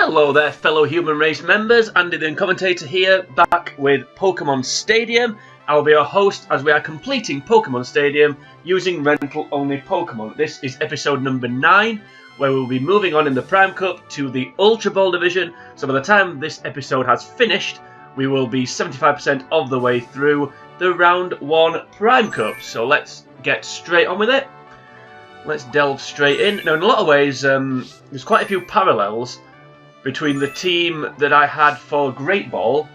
Hello there, fellow human race members. Andy the commentator here, back with Pokemon Stadium. I will be your host as we are completing Pokemon Stadium using rental-only Pokemon. This is episode number 9, where we'll be moving on in the Prime Cup to the Ultra Ball division. So by the time this episode has finished, we will be 75% of the way through the Round 1 Prime Cup. So let's get straight on with it. Let's delve straight in. Now, in a lot of ways, there's quite a few parallels between the team that I had for Great Ball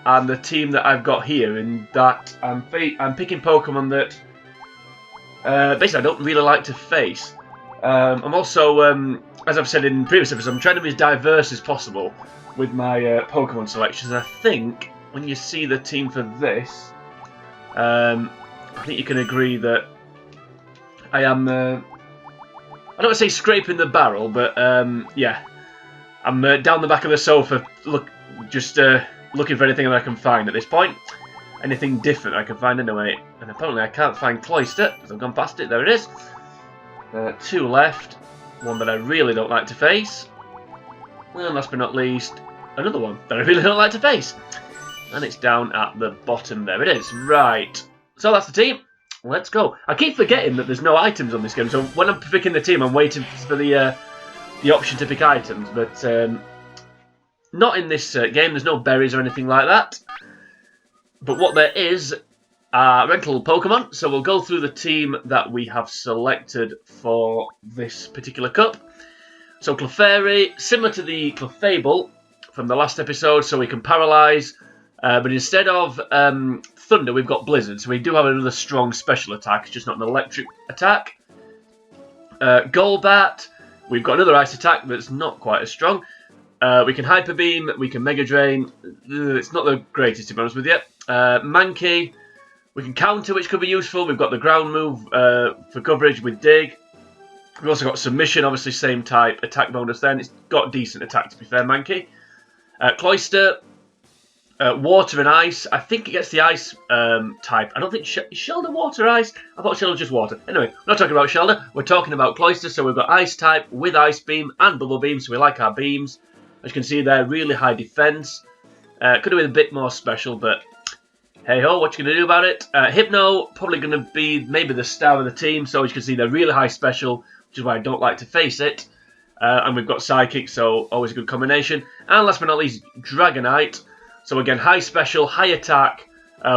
and the team that I've got here, in that I'm picking Pokemon that basically I don't really like to face. I'm also, as I've said in previous episodes, I'm trying to be as diverse as possible with my Pokemon selections. I think when you see the team for this, I think you can agree that I am, I don't want to say scraping the barrel, but yeah. I'm down the back of the sofa, looking for anything that I can find at this point. Anything different I can find anyway. And apparently I can't find Cloyster, because I've gone past it. There it is. 2 left. One that I really don't like to face. And last but not least, another one that I really don't like to face. And it's down at the bottom. There it is. Right. So that's the team. Let's go. I keep forgetting that there's no items on this game. So when I'm picking the team, I'm waiting for the option to pick items, but not in this game. There's no berries or anything like that. But what there is are rental Pokemon. So we'll go through the team that we have selected for this particular cup. So Clefairy, similar to the Clefable from the last episode, so we can paralyze. But instead of Thunder, we've got Blizzard. So we do have another strong special attack. It's just not an electric attack. Golbat. We've got another ice attack that's not quite as strong. We can Hyper Beam, we can Mega Drain. It's not the greatest, to be honest with you. Mankey, we can counter, which could be useful. We've got the ground move for coverage with Dig. We've also got Submission, obviously same type attack bonus then. It's got decent attack, to be fair, Mankey. Cloyster, Water and Ice. I think it gets the Ice type. I don't think... Is Shelder Water Ice? I thought Shelder was just Water. Anyway, we're not talking about Shelder. We're talking about Cloyster. So we've got Ice type with Ice Beam and Bubble Beam. So we like our beams. As you can see there, really high defense. Could have been a bit more special, but hey-ho, what you going to do about it? Hypno, probably going to be maybe the star of the team. So as you can see, they're really high special, which is why I don't like to face it. And we've got Psychic, so always a good combination. And last but not least, Dragonite. So again, high special, high attack.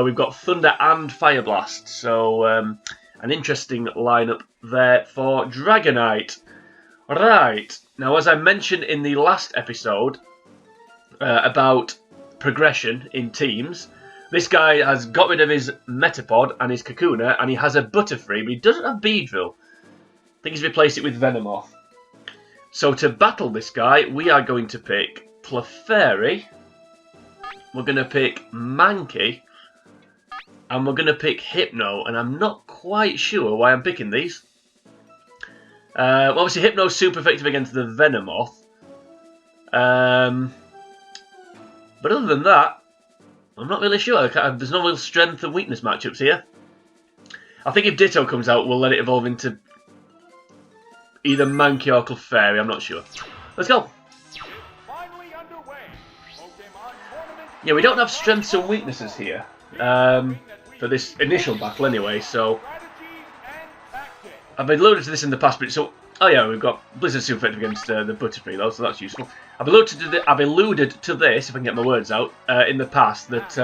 We've got Thunder and Fire Blast. So an interesting lineup there for Dragonite. Right. Now, as I mentioned in the last episode about progression in teams, this guy has got rid of his Metapod and his Kakuna, and he has a Butterfree, but he doesn't have Beedrill. I think he's replaced it with Venomoth. So to battle this guy, we are going to pick Clefairy. We're going to pick Mankey, and we're going to pick Hypno, and I'm not quite sure why I'm picking these. Well, obviously Hypno's super effective against the Venomoth. But other than that, I'm not really sure. There's no real strength and weakness matchups here. I think if Ditto comes out, we'll let it evolve into either Mankey or Clefairy, I'm not sure. Let's go! Yeah, we don't have strengths and weaknesses here for this initial battle anyway, so I've alluded to this in the past, but so oh yeah, we've got Blizzard super effective against the Butterfree though, so that's useful. I've alluded to this, if I can get my words out, in the past, that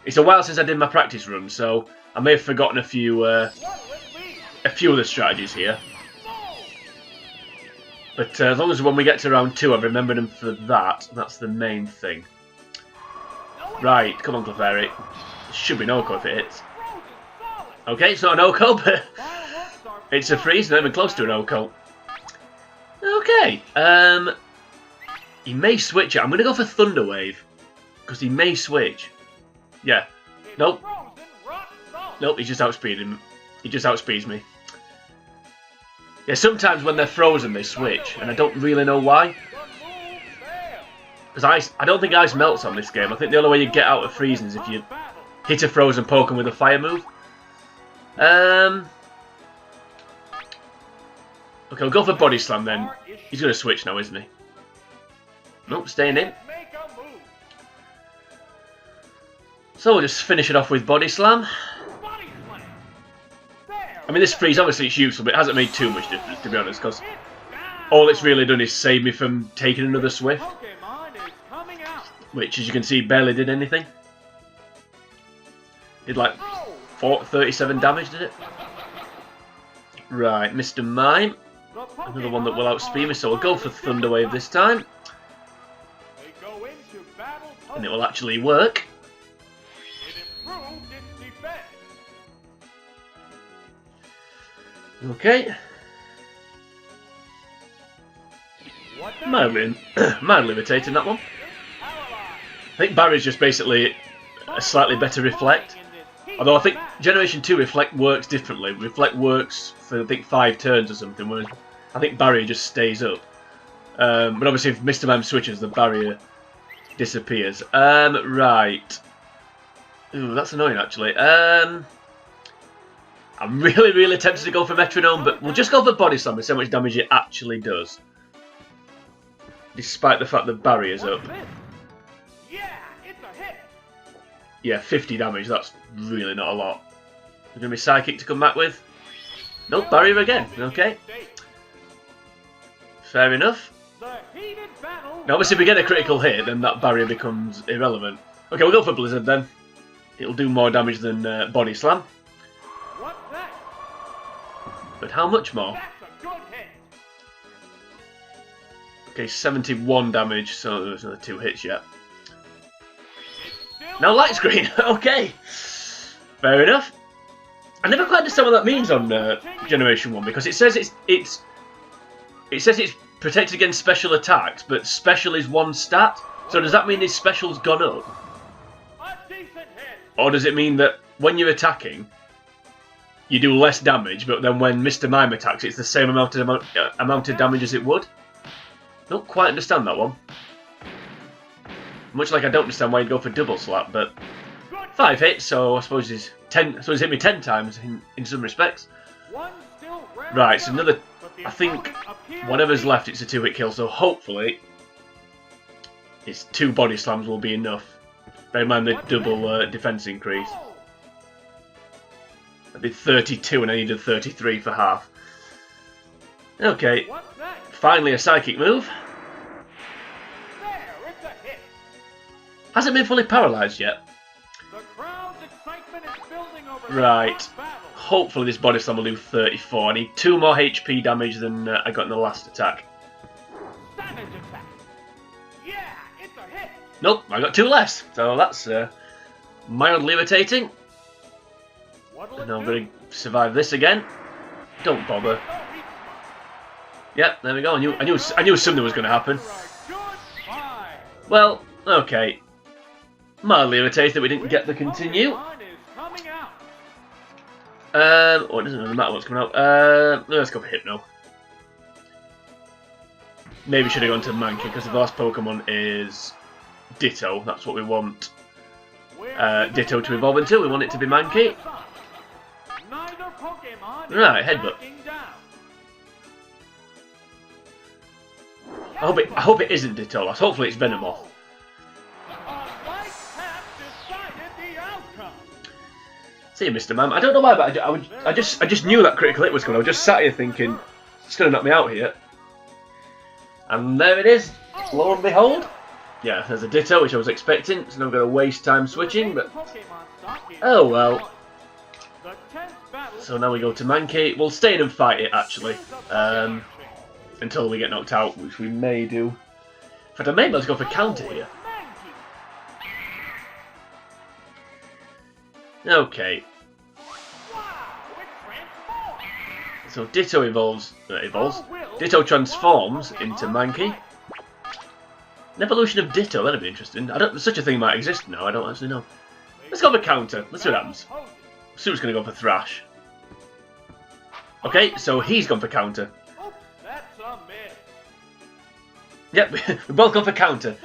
it's a while since I did my practice run, so I may have forgotten a few of the strategies here. But as long as when we get to round 2, I've remembered them for that. That's the main thing. Right, come on, Clefairy. Should be an OHKO if it hits. Okay, it's not an OHKO, but it's a freeze, not even close to an OHKO. Okay, he may switch it. I'm going to go for Thunder Wave, because he may switch. Yeah. Nope. Nope, he just outspeeded him. He just outspeeds me. Yeah, sometimes when they're frozen, they switch, and I don't really know why. Because I don't think ice melts on this game. I think the only way you get out of freezing is if you hit a frozen Pokemon with a fire move. Okay, we'll go for Body Slam then. He's going to switch now, isn't he? Nope, staying in. So we'll just finish it off with Body Slam. I mean, this freeze, obviously it's useful, but it hasn't made too much difference, to be honest, because all it's really done is save me from taking another Swift, which, as you can see, barely did anything. Did like 37 damage, did it? Right, Mr. Mime. Another one that will outspeed me, so we'll go for Thunder Wave this time. And it will actually work. Okay. Mildly irritating, that one. I think Barry's just basically a slightly better Reflect. Although I think Generation 2 Reflect works differently. Reflect works for, I think, 5 turns or something, whereas I think Barrier just stays up. But obviously if Mr. Mime switches, the barrier disappears. Right. Ooh, that's annoying, actually. I'm really tempted to go for Metronome, but we'll just go for Body Slam and see how much damage it actually does. Despite the fact the barrier's up. Yeah, 50 damage, that's really not a lot. There's going to be Psychic to come back with. Nope, barrier again, okay. Fair enough. Now obviously if we get a critical hit, then that barrier becomes irrelevant. Okay, we'll go for Blizzard then. It'll do more damage than Body Slam. But how much more? Okay, 71 damage, so there's another 2 hits yet. Now Light Screen, okay. Fair enough. I never quite understand what that means on Generation 1, because it says it's protected against special attacks, but special is 1 stat. So does that mean his special's gone up? Or does it mean that when you're attacking, you do less damage, but then when Mr. Mime attacks, it's the same amount of damage as it would? Don't quite understand that one. Much like I don't understand why you'd go for double slap, but 5 hits, so I suppose he's 10. So he's hit me 10 times in some respects. Right, so another. I think whatever's left, it's a 2-hit kill. So hopefully, it's 2 body slams will be enough. Bear in mind the double defense increase. I did 32 and I needed 33 for half. Okay, finally a psychic move. Hasn't been fully paralysed yet. Right, hopefully this body slam will do 34. I need 2 more HP damage than I got in the last attack. Nope, I got 2 less, so that's mildly irritating. And I'm going to survive this again. Don't bother. Yep, there we go. I knew something was going to happen. Well, okay. Mildly irritated that we didn't get the continue. Oh, it doesn't really matter what's coming out. Let's go for Hypno. Maybe should have gone to Mankey because the last Pokemon is Ditto. That's what we want Ditto to evolve into. We want it to be Mankey. Right, Headbutt. I hope it isn't Ditto. Hopefully it's Venomoth. See you, Mr. Mime. I don't know why, but I just knew that critical hit was coming. I was just sat here thinking, it's going to knock me out here. And there it is. Lo and behold. Yeah, there's a Ditto, which I was expecting. So now I'm going to waste time switching, but oh well. So now we go to Mankey. We'll stay in and fight it, actually. Until we get knocked out, which we may do. In fact, I may let's go for counter here. Okay. So Ditto Ditto transforms into Mankey. An evolution of Ditto, that'd be interesting. Such a thing might exist now, I don't actually know. Let's go for counter. Let's see what happens. Sue's gonna go for Thrash. Okay, so he's gone for counter. Yep, we both gone for counter.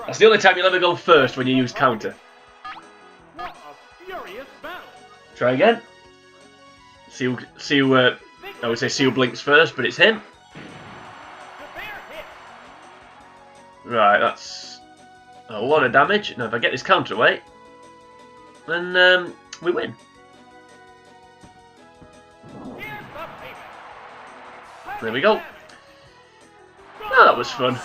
That's the only time you'll ever go first when you use counter. Try again. See who I would say see who blinks first, but it's him. Right, that's a lot of damage. Now if I get this counter away, then we win. There we go. Oh, that was fun.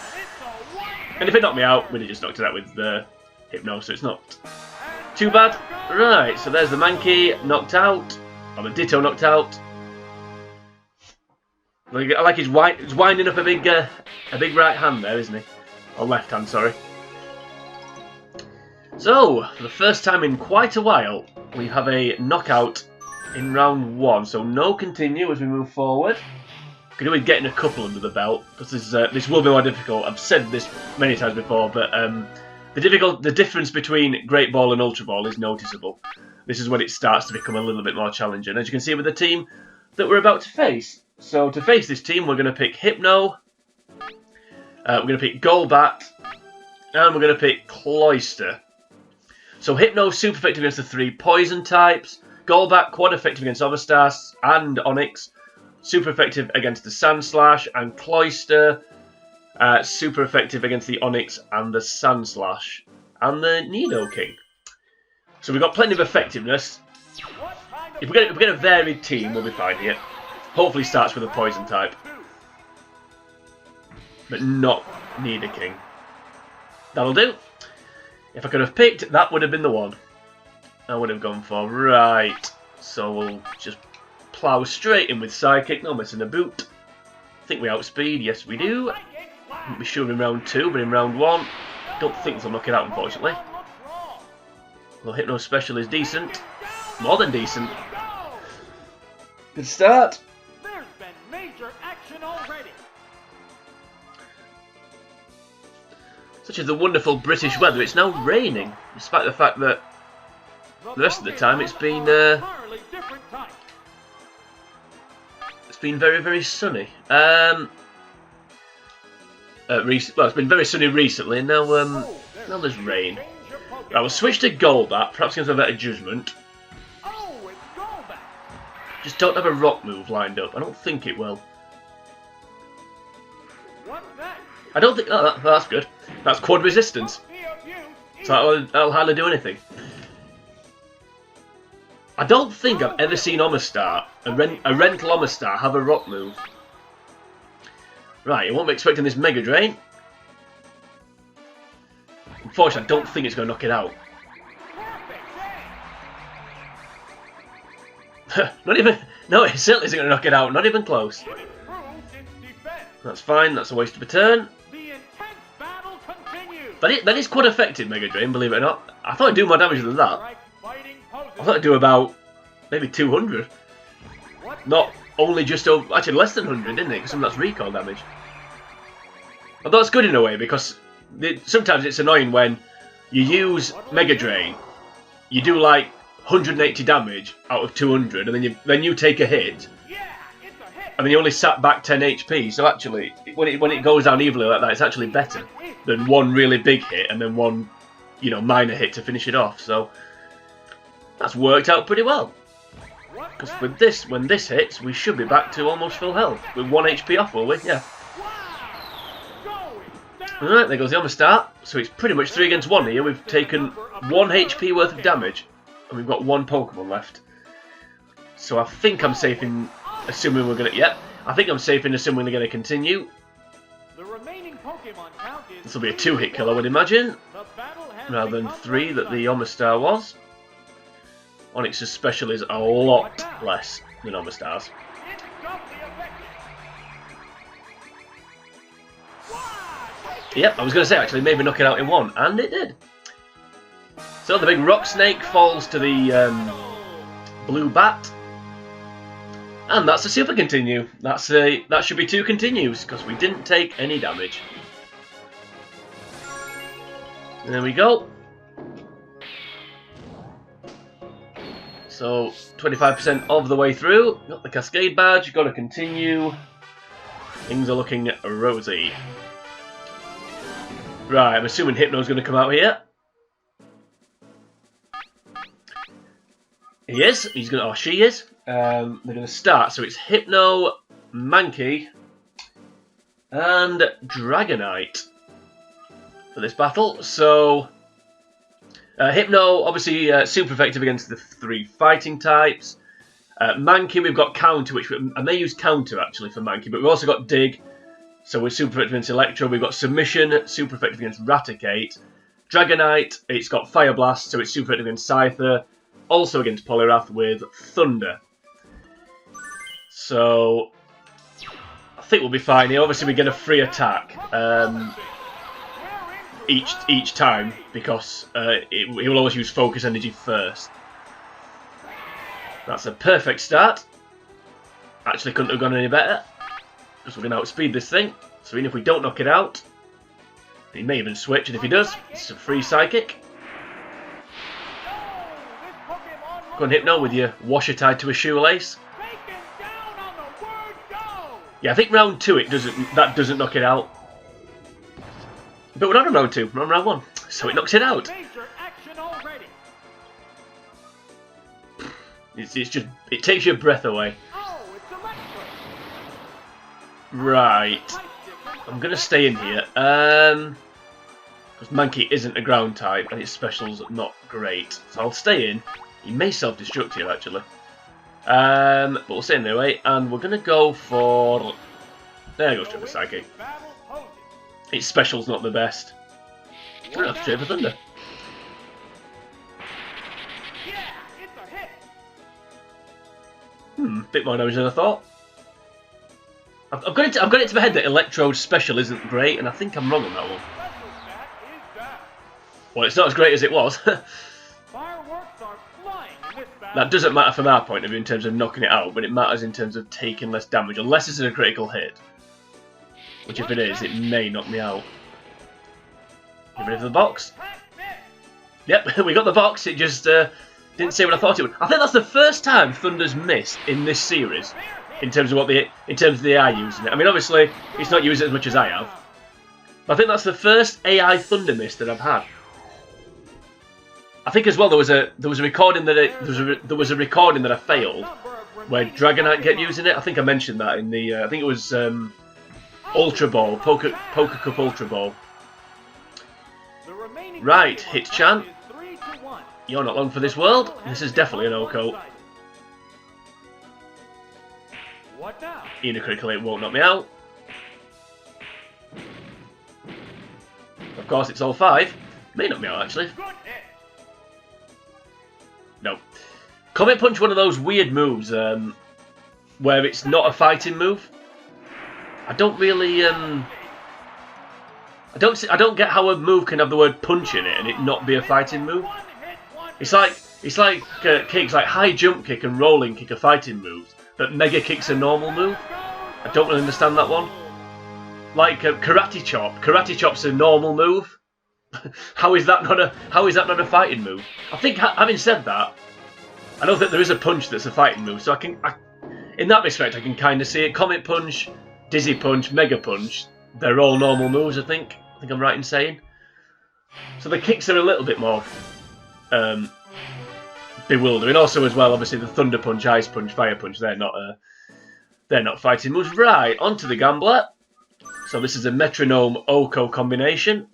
And if it knocked me out, we'd have just knocked it out with the Hypno, so it's not too bad. Right, so there's the Mankey knocked out. Or the Ditto knocked out. I like he's winding up a big right hand there, isn't he? Or left hand, sorry. So, for the first time in quite a while, we have a knockout in round 1. So no continue as we move forward. Could do with getting a couple under the belt, because this will be more difficult. I've said this many times before, but the difference between Great Ball and Ultra Ball is noticeable. This is when it starts to become a little bit more challenging, as you can see with the team that we're about to face. So to face this team, we're going to pick Hypno, we're going to pick Golbat, and we're going to pick Cloyster. So Hypno super effective against the 3 poison types, Golbat quad effective against Overstar and Onix, super effective against the Sand Slash, and Cloyster super effective against the Onix and the Sand Slash and the Nidoking. So we've got plenty of effectiveness. If we get a varied team, we'll be fine here. Hopefully starts with a poison type, but not Nidoking. That'll do. If I could have picked, that would have been the one I would have gone for. Right, so we'll just plough straight in with Psychic, no missing a boot. Think we outspeed, yes we do. We should in round 2, but in round 1, don't think they'll knock it out, unfortunately. Well, Hypno Special is decent, more than decent. Good start. There's been major action already. Such as the wonderful British weather, it's now raining, despite the fact that the rest of the time it's been very, very sunny. Well, it's been very sunny recently. Now there's rain. Right, we'll switch to Golbat. Perhaps gives a better judgment. Just don't have a rock move lined up. I don't think it will. I don't think. Oh, that's good. That's quad resistance. So that'll hardly do anything. I don't think I've ever seen Omastar, a rental Omastar, have a rock move. Right, you won't be expecting this Mega Drain. Unfortunately, I don't think it's going to knock it out. Not even... No, it certainly isn't going to knock it out. Not even close. That's fine. That's a waste of a turn. But that is quite effective, Mega Drain, believe it or not. I thought I'd do more damage than that. I thought I'd do about maybe 200. Not only just over... Actually, less than 100, didn't it? Because some of that's recall damage. Although it's good in a way, because sometimes it's annoying when you use Mega Drain, you do like 180 damage out of 200, and then you take a hit, and then you only sat back 10 HP. So actually, when it goes down evenly like that, it's actually better than one really big hit and then one, minor hit to finish it off. So that's worked out pretty well. Because with this, when this hits, we should be back to almost full health with 1 HP off, will we? Yeah. Alright, there goes the Omastar. So it's pretty much 3 against 1 here. We've taken 1 HP worth of damage, and we've got 1 Pokemon left. So I think I'm safe in assuming we're gonna. Yep, I think I'm safe in assuming we're gonna continue. This will be a 2-hit kill, I would imagine, rather than 3 that the Omastar was. Onix's special is a lot less than Omastar's. Yep, I was going to say actually maybe knock it out in 1, and it did. So the big rock snake falls to the blue bat, and that's a super continue. That should be 2 continues because we didn't take any damage. There we go. So 25% of the way through. Got the Cascade badge. Got to continue. Things are looking rosy. Right, I'm assuming Hypno's going to come out here. He is. He's going to. Oh, she is. They're going to start. So it's Hypno, Mankey, and Dragonite. for this battle. So, Hypno, obviously super effective against the 3 fighting types. Mankey, we've got Counter, which I may use Counter actually for Mankey, but we've also got Dig, so we're super effective against Electro. We've got Submission, super effective against Raticate. Dragonite, it's got Fire Blast, so it's super effective against Scyther. Also against Poliwrath with Thunder. So, I think we'll be fine here. Obviously, we get a free attack each time because he will always use Focus Energy first. That's a perfect start. Actually, couldn't have gone any better because we're going to outspeed this thing. So even if we don't knock it out, he may even switch, and if he does, it's a free Psychic. Go on, Hypno, with your washer tied to a shoelace. Yeah, I think round 2 that doesn't knock it out. But we're not on round 2, we're on round 1, so it knocks it out. It takes your breath away. Right. I'm going to stay in here. Because Mankey isn't a ground type and his special's not great. So I'll stay in. He may self-destruct here actually. But we'll stay in anyway. And we're going to go for... There goes Triple Psychic. Its special's not the best. Oh, that's straight for Thunder. Bit more damage than I thought. I've got it to my head that Electrode's special isn't great, and I think I'm wrong on that one. Well, it's not as great as it was. That doesn't matter from our point of view in terms of knocking it out, but it matters in terms of taking less damage, unless it's a critical hit. Which, if it is, it may knock me out. Get rid of the box. Yep, we got the box. It just didn't say what I thought it would. I think that's the first time Thunder's missed in this series. In terms of what the AI using it. I mean, obviously, it's not used as much as I have. But I think that's the first AI Thunder miss that I've had. I think as well there was a recording that there was a recording that I failed where Dragonite kept using it. I think I mentioned that in the I think it was Ultra Ball, Poker Cup Ultra Ball. Right, Hitchan. You're not long for this world. This is definitely an OCO. Even a critical hit won't knock me out. Of course, it's all 5. May knock me out, actually. No. Comet Punch, one of those weird moves where it's not a fighting move. I don't really I don't get how a move can have the word punch in it and it not be a fighting move. It's like kicks like high jump kick and rolling kick are fighting moves, but mega kick's a normal move. I don't really understand that one. Like karate chop. Karate chop's a normal move. How is that not a fighting move? I think having said that, I know that there is a punch that's a fighting move, so in that respect, I can kind of see it. Comet Punch, Dizzy Punch, Mega Punch, they're all normal moves, I think. I think I'm right in saying. So the kicks are a little bit more bewildering. Also, as well, obviously the Thunder Punch, Ice Punch, Fire Punch, they're not fighting moves. Right, onto the Gambler. So this is a Metronome OCO combination.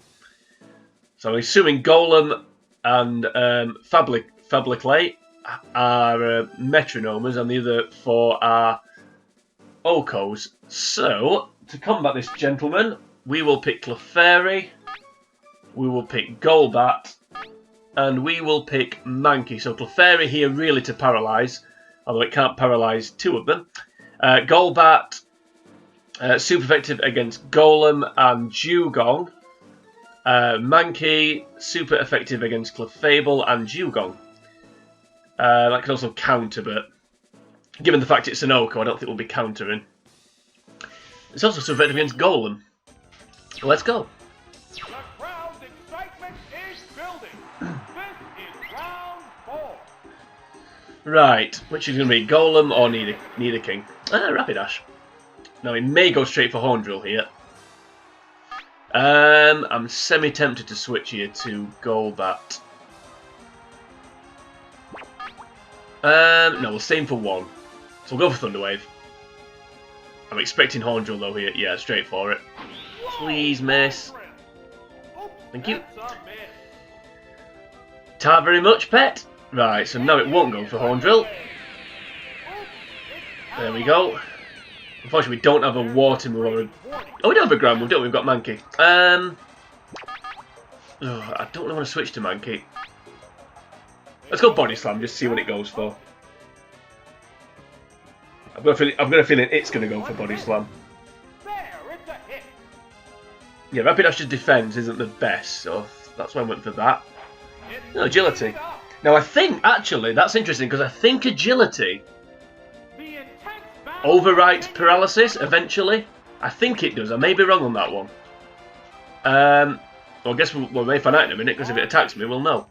So I'm assuming Golem and Fabliclay are Metronomers and the other 4 are OCOs. So, to combat this gentleman, we will pick Clefairy, we will pick Golbat, and we will pick Mankey. So Clefairy here really to paralyse, although it can't paralyse 2 of them. Golbat, super effective against Golem and Dewgong. Mankey, super effective against Clefable and Dewgong. That can also counter, but given the fact it's an OCO, I don't think we'll be countering. It's also super effective against Golem. Let's go. The crowd's excitement is building. This is round 4. Right, which is going to be Golem or Nidoking? Rapidash. Now he may go straight for Horn Drill here. I'm semi-tempted to switch here to Golbat. No, we'll stay in for 1. So we'll go for Thunder Wave. I'm expecting Horn Drill though here. Yeah, straight for it. Please miss. Thank you. Ta very much, pet. Right, so now it won't go for Horn Drill. There we go. Unfortunately, we don't have a water move. Oh, we do have a ground move, don't we? We've got Mankey. I don't really want to switch to Mankey. Let's go Body Slam, just see what it goes for. I've got a feeling it's going to go for Body Slam. Yeah, Rapidash's defense isn't the best, so that's why I went for that. No, agility. Now, I think, actually, that's interesting, because I think agility overwrites paralysis eventually. I think it does. I may be wrong on that one. Well, I guess we'll may find out in a minute, because if it attacks me, we'll know.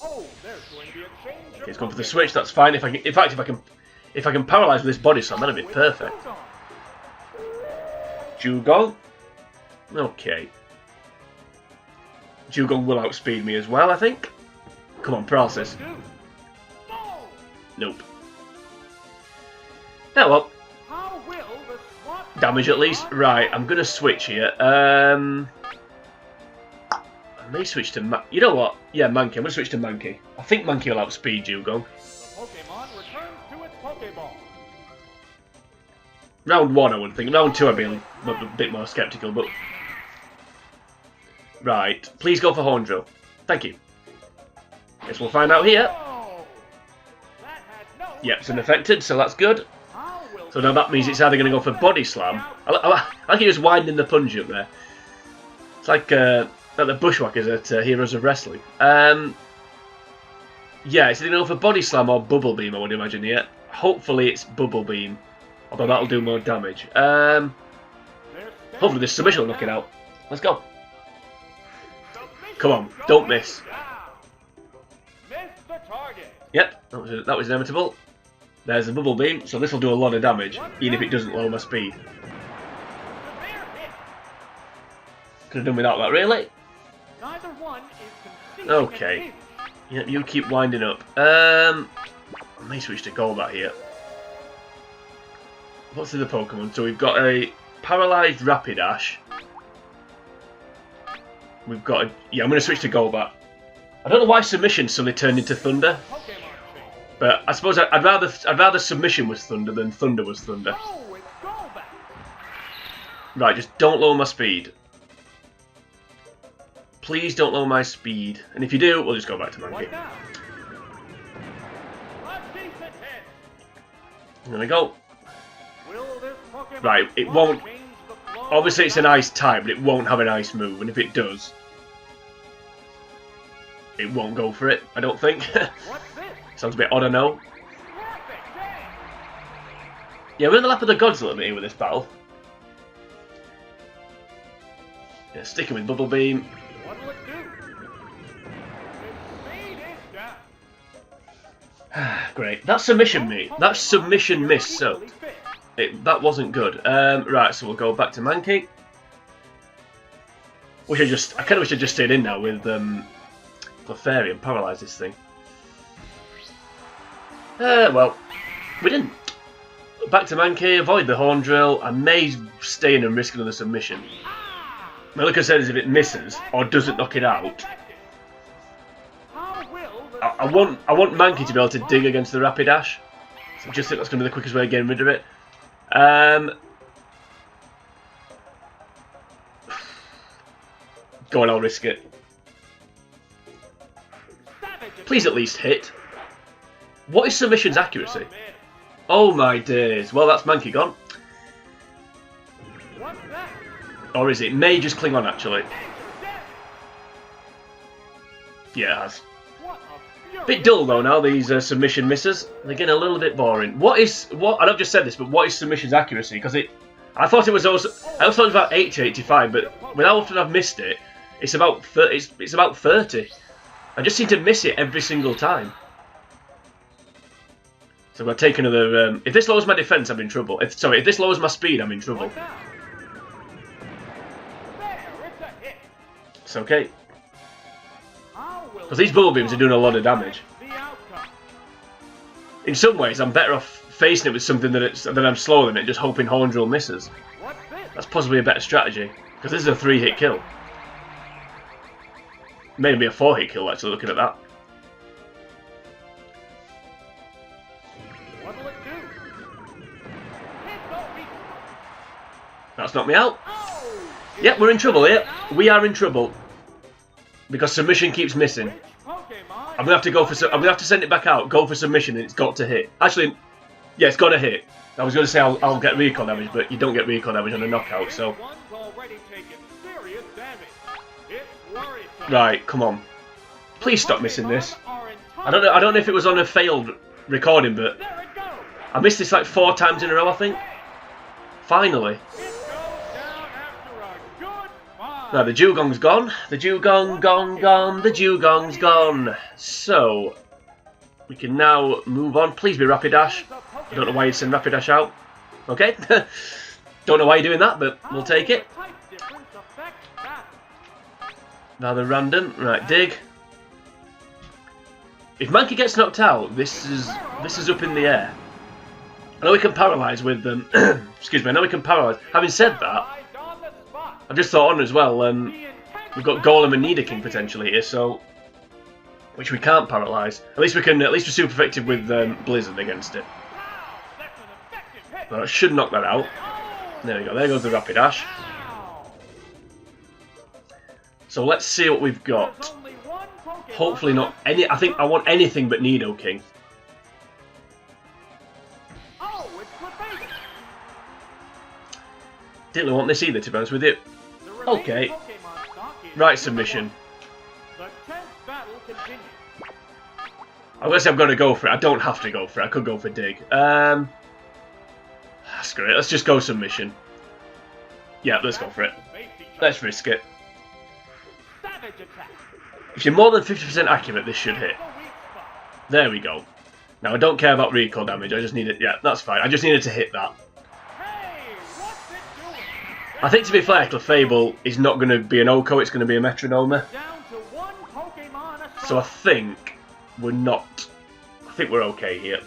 Okay, it's gone for the switch. That's fine. If I can, in fact, if I can paralyze with this Body Slam, that'd be perfect. Dugong. Okay. Dugong will outspeed me as well, I think. Come on, paralysis. Nope. Oh well. Damage at least. Right, I'm gonna switch here. I may switch to you know what? Yeah, Mankey. I'm gonna switch to Mankey. I think Mankey will outspeed Dugong. Round 1, I would think. Round 2, I'd be a bit more sceptical, but... Right. Please go for Horn Drill. Thank you. Guess we'll find out here. Yep, it's unaffected, so that's good. So now that means it's either going to go for Body Slam. I like he was winding the punch up there. It's like the bushwhackers at Heroes of Wrestling. Yeah, it's either going to go for Body Slam or Bubble Beam, I would imagine here. Hopefully it's Bubble Beam. Although that'll do more damage. Hopefully this submission will knock it out. Let's go. Come on, don't miss. Yep, that was inevitable. There's the Bubble Beam, so this will do a lot of damage, even if it doesn't lower my speed. Could have done without that, really. Okay. Yep, you keep winding up. I may switch to Golbat here. What's the Pokemon? So we've got a paralysed Rapidash. We've got a... Yeah, I'm going to switch to Golbat. I don't know why Submission suddenly turned into Thunder. But I suppose I'd rather Submission was Thunder than Thunder was Thunder. Right, just don't lower my speed. Please don't lower my speed. And if you do, we'll just go back to Mankey. There we go. Right, it won't... Obviously it's an ice type, but it won't have an ice move, and if it does, it won't go for it, I don't think. Sounds a bit odd, I know. Yeah, we're in the lap of the gods a little bit here with this battle. Yeah, sticking with Bubble Beam. Great. That submission miss, so... that wasn't good. Right, so we'll go back to Mankey. I kind of wish I just stayed in now with Clefairy and paralysed this thing. Well, we didn't. Back to Mankey, avoid the Horn Drill. I may stay in and risk another submission. My look said is if it misses or doesn't knock it out. I want Mankey to be able to dig against the Rapidash. So I just think that's going to be the quickest way of getting rid of it. Go on, I'll risk it. Please at least hit. What is Submission's accuracy? Oh my days. Well, that's Mankey gone. Or is it? May just cling on, actually. Yeah, it has. Bit dull though now, these submission misses. They're getting a little bit boring. And I've just said this, but what is Submission's accuracy? Because I thought it was also, I also thought it was about 80, 85, but with how often I've missed it, it's about 30. I just seem to miss it every single time. So I'm going to take another... if this lowers my defense, I'm in trouble. If this lowers my speed, I'm in trouble. It's okay. Because these Bubble Beams are doing a lot of damage. In some ways, I'm better off facing it with something that I'm slower than it, just hoping Horn Drill misses. That's possibly a better strategy, because this is a 3-hit kill. Made me a 4-hit kill, actually, looking at that. What'll it do? That's knocked me out. Oh! Yep, we're in trouble here. We are in trouble. Because submission keeps missing. Which Pokemon I'm gonna have to go for. I'm gonna have to send it back out. Go for submission, and it's got to hit. Actually, yeah, it's got to hit. I was gonna say I'll get recoil damage, but you don't get recoil damage on a knockout. So One's already taken serious damage. It's worrisome. right, come on. Please stop missing this. Are in I don't know. I don't know if it was on a failed recording, but There it goes. I missed this like 4 times in a row. I think. Finally. It goes down after a good fight. Now the Dewgong's gone. The Dewgong gone. The Dewgong's gone. So we can now move on. Please be Rapidash. I don't know why you'd send Rapidash out. Okay. Don't know why you're doing that, but we'll take it. Rather random. Right, dig. If Mankey gets knocked out, this is up in the air. I know we can paralyse with them. Excuse me. I know we can paralyse. Having said that, I've just thought on as well. We've got Golem and Nidoking potentially here, so which we can't paralyse. At least we can. At least we're super effective with Blizzard against it. That should knock that out. There we go. There goes the Rapidash. So let's see what we've got. Hopefully not any. I think I want anything but Nidoking. Didn't really want this either, to be honest with you. Okay. Right, submission. I'm gonna say I'm gonna go for it. I don't have to go for it. I could go for dig. Screw it. Let's just go submission. Yeah, let's go for it. Let's risk it. If you're more than 50% accurate, this should hit. There we go. Now I don't care about recoil damage. I just need it. Yeah, that's fine. I just needed to hit that. I think, to be fair, Clefable is not going to be an Oko, it's going to be a Metronome. So I think we're not. I think we're okay here.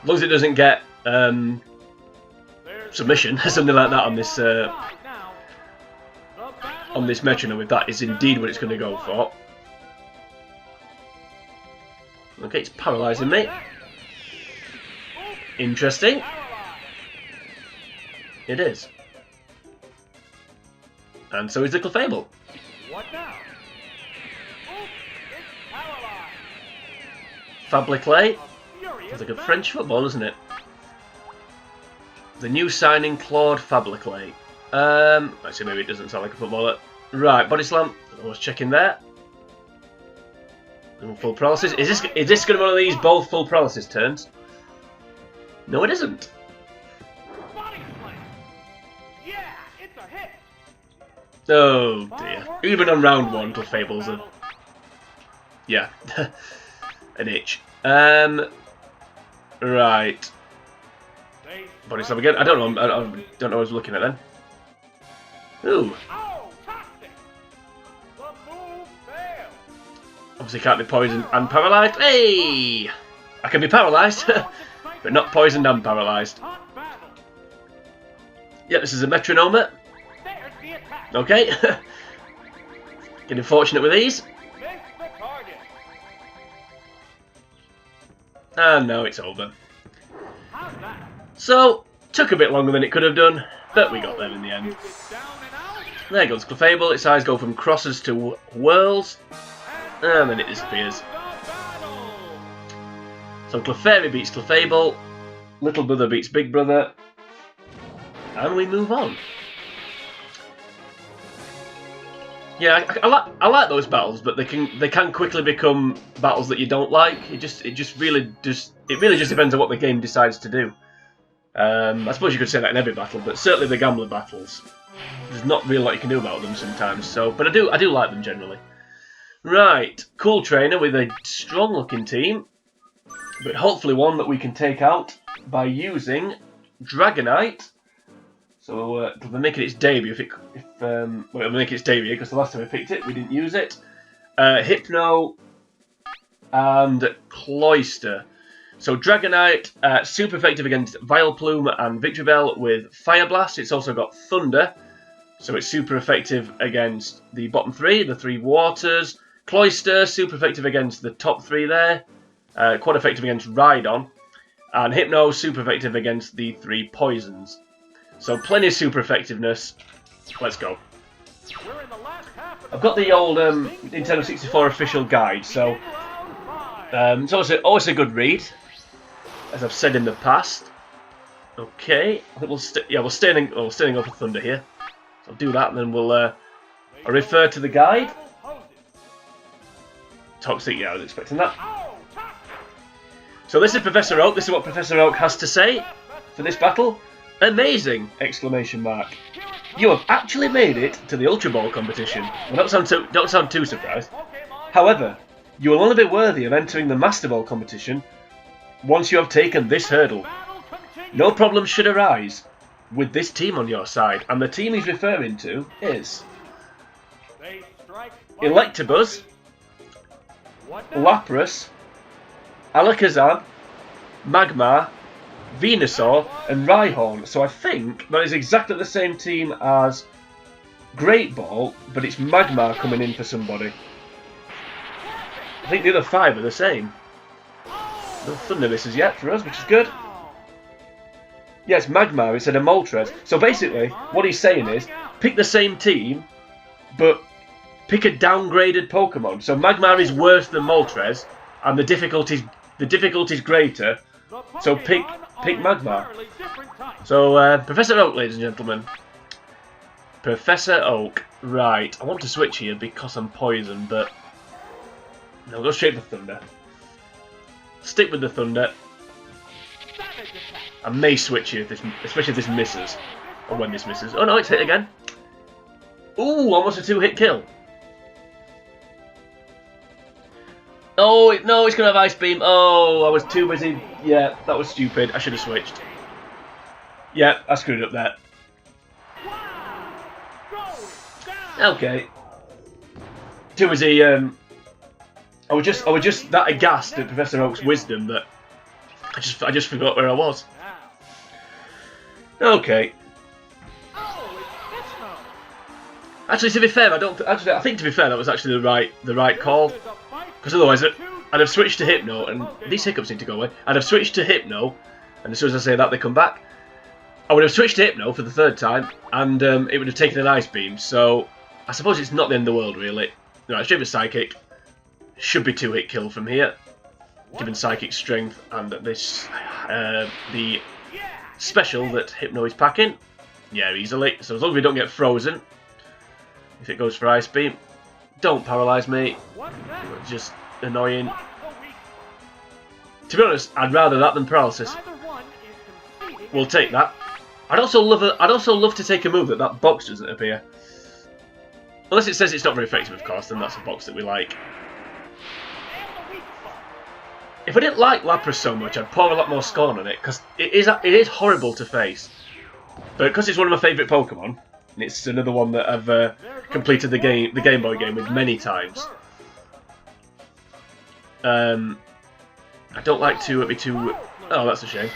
As long as it doesn't get submission, something like that on this Metronome, if that is indeed what it's going to go for. Okay, it's paralysing me. Interesting. It is. And so is the Clefable. What now? Fabliclay. It's like a French football, isn't it? The new signing, Claude Fabliclay. Actually, maybe it doesn't sound like a footballer. Right, Body Slam. I was checking there. Full paralysis. Is this going to be one of these both full paralysis turns? No, it isn't. Oh dear. Even on round 1, Clefable's a... Yeah. An itch. Right. Body Slam again. I don't know. I don't know what I was looking at then. Ooh. Obviously can't be poisoned and paralysed. Hey! I can be paralysed, but not poisoned and paralysed. Yep, this is a Metronome. Okay. Getting fortunate with these. And now it's over. So, took a bit longer than it could have done, but we got there in the end. There goes Clefable. Its eyes go from crosses to whirls, and then it disappears. So Clefairy beats Clefable, Little Brother beats Big Brother, and we move on. Yeah, I like those battles, but they can quickly become battles that you don't like. It really just depends on what the game decides to do. I suppose you could say that in every battle, but certainly the gambler battles, there's not really a lot you can do about them sometimes. So, but I do like them generally. Right, cool trainer with a strong-looking team, but hopefully one that we can take out by using Dragonite. So we're making its debut. We're making its debut because the last time we picked it, we didn't use it. Hypno and Cloyster. So Dragonite, super effective against Vileplume and Victreebel with Fire Blast. It's also got Thunder. So it's super effective against the bottom three, the three waters. Cloyster, super effective against the top three there. Quite effective against Rhydon. And Hypno, super effective against the three poisons. So plenty of super effectiveness. Let's go. I've got the old Nintendo 64 official guide, so it's always a good read, as I've said in the past. Okay, I think we're standing over Thunder here. So I'll do that, and then we'll I'll refer to the guide. Toxic, yeah, I was expecting that. So this is Professor Oak. This is what Professor Oak has to say for this battle. Amazing! Exclamation mark. You have actually made it to the Ultra Ball competition. Well, don't sound too surprised. However, you will only be worthy of entering the Master Ball competition once you have taken this hurdle. No problems should arise with this team on your side, and the team he's referring to is Electabuzz, Lapras, Alakazam, Magmar, Venusaur and Rhyhorn. So I think that is exactly the same team as Great Ball, but it's Magmar coming in for somebody. I think the other five are the same. No Thunder misses yet for us, which is good. Yeah, it's Magmar instead of Moltres. So basically, what he's saying is, pick the same team, but pick a downgraded Pokemon. So Magmar is worse than Moltres, and the difficulty's greater. So pick Magmar. So Professor Oak, ladies and gentlemen. Professor Oak. Right, I want to switch here because I'm poisoned, but no, I'll go straight for Thunder. Stick with the Thunder. I may switch here, especially if this misses. Or when this misses. Oh no, it's hit again. Ooh, almost a 2-hit kill. Oh, no, it's going to have Ice Beam. Oh, I was too busy. Yeah, that was stupid. I should have switched. Yeah, I screwed up there. Okay. Too busy. I was just that aghast at Professor Oak's wisdom that I just forgot where I was. Okay. Actually, to be fair, I think to be fair that was actually the right call. Because otherwise, I'd have switched to Hypno, and these hiccups need to go away. I'd have switched to Hypno, and as soon as I say that, they come back. I would have switched to Hypno for the third time, and it would have taken an Ice Beam. So I suppose it's not the end of the world, really. Right, straight for Psychic. Should be 2-hit kill from here, given Psychic strength and this the special that Hypno is packing. Yeah, easily. So as long as we don't get frozen, if it goes for Ice Beam, don't paralyse me. It's just annoying. To be honest, I'd rather that than paralysis. We'll take that. I'd also love to take a move that box doesn't appear. Unless it says it's not very effective, of course, then that's a box that we like. If I didn't like Lapras so much, I'd pour a lot more scorn on it, because it is horrible to face. But because it's one of my favourite Pokemon, and it's another one that I've completed the Game Boy game with many times. I don't like to be too... Oh, that's a shame.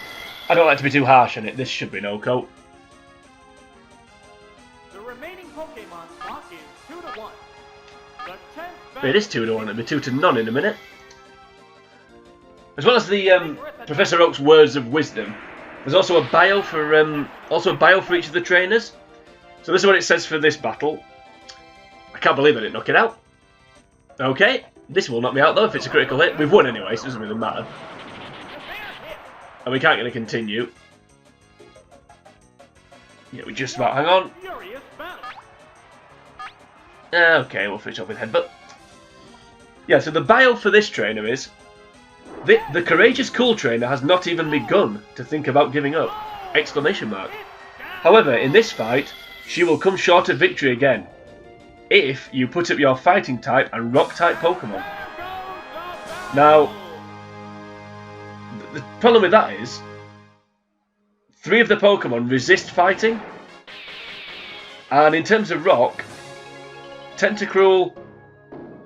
I don't like to be too harsh on it. This should be no coat. The remaining Pokemon slot is 2-1. It is 2-1. It'll be 2-0 in a minute. As well as the Professor Oak's words of wisdom, there's also a bio for each of the trainers. So this is what it says for this battle. I can't believe I didn't knock it out. Okay, this will knock me out though if it's a critical hit. We've won anyway, so it doesn't really matter. And we can't get a continue. Yeah, we just about hang on. Okay, we'll finish off with Headbutt. Yeah, so the bio for this trainer is... The courageous cool trainer has not even begun to think about giving up! Exclamation mark. However, in this fight, she will come short of victory again, if you put up your fighting type and rock type Pokemon. Now, the problem with that is, 3 of the Pokemon resist fighting, and in terms of rock, Tentacruel,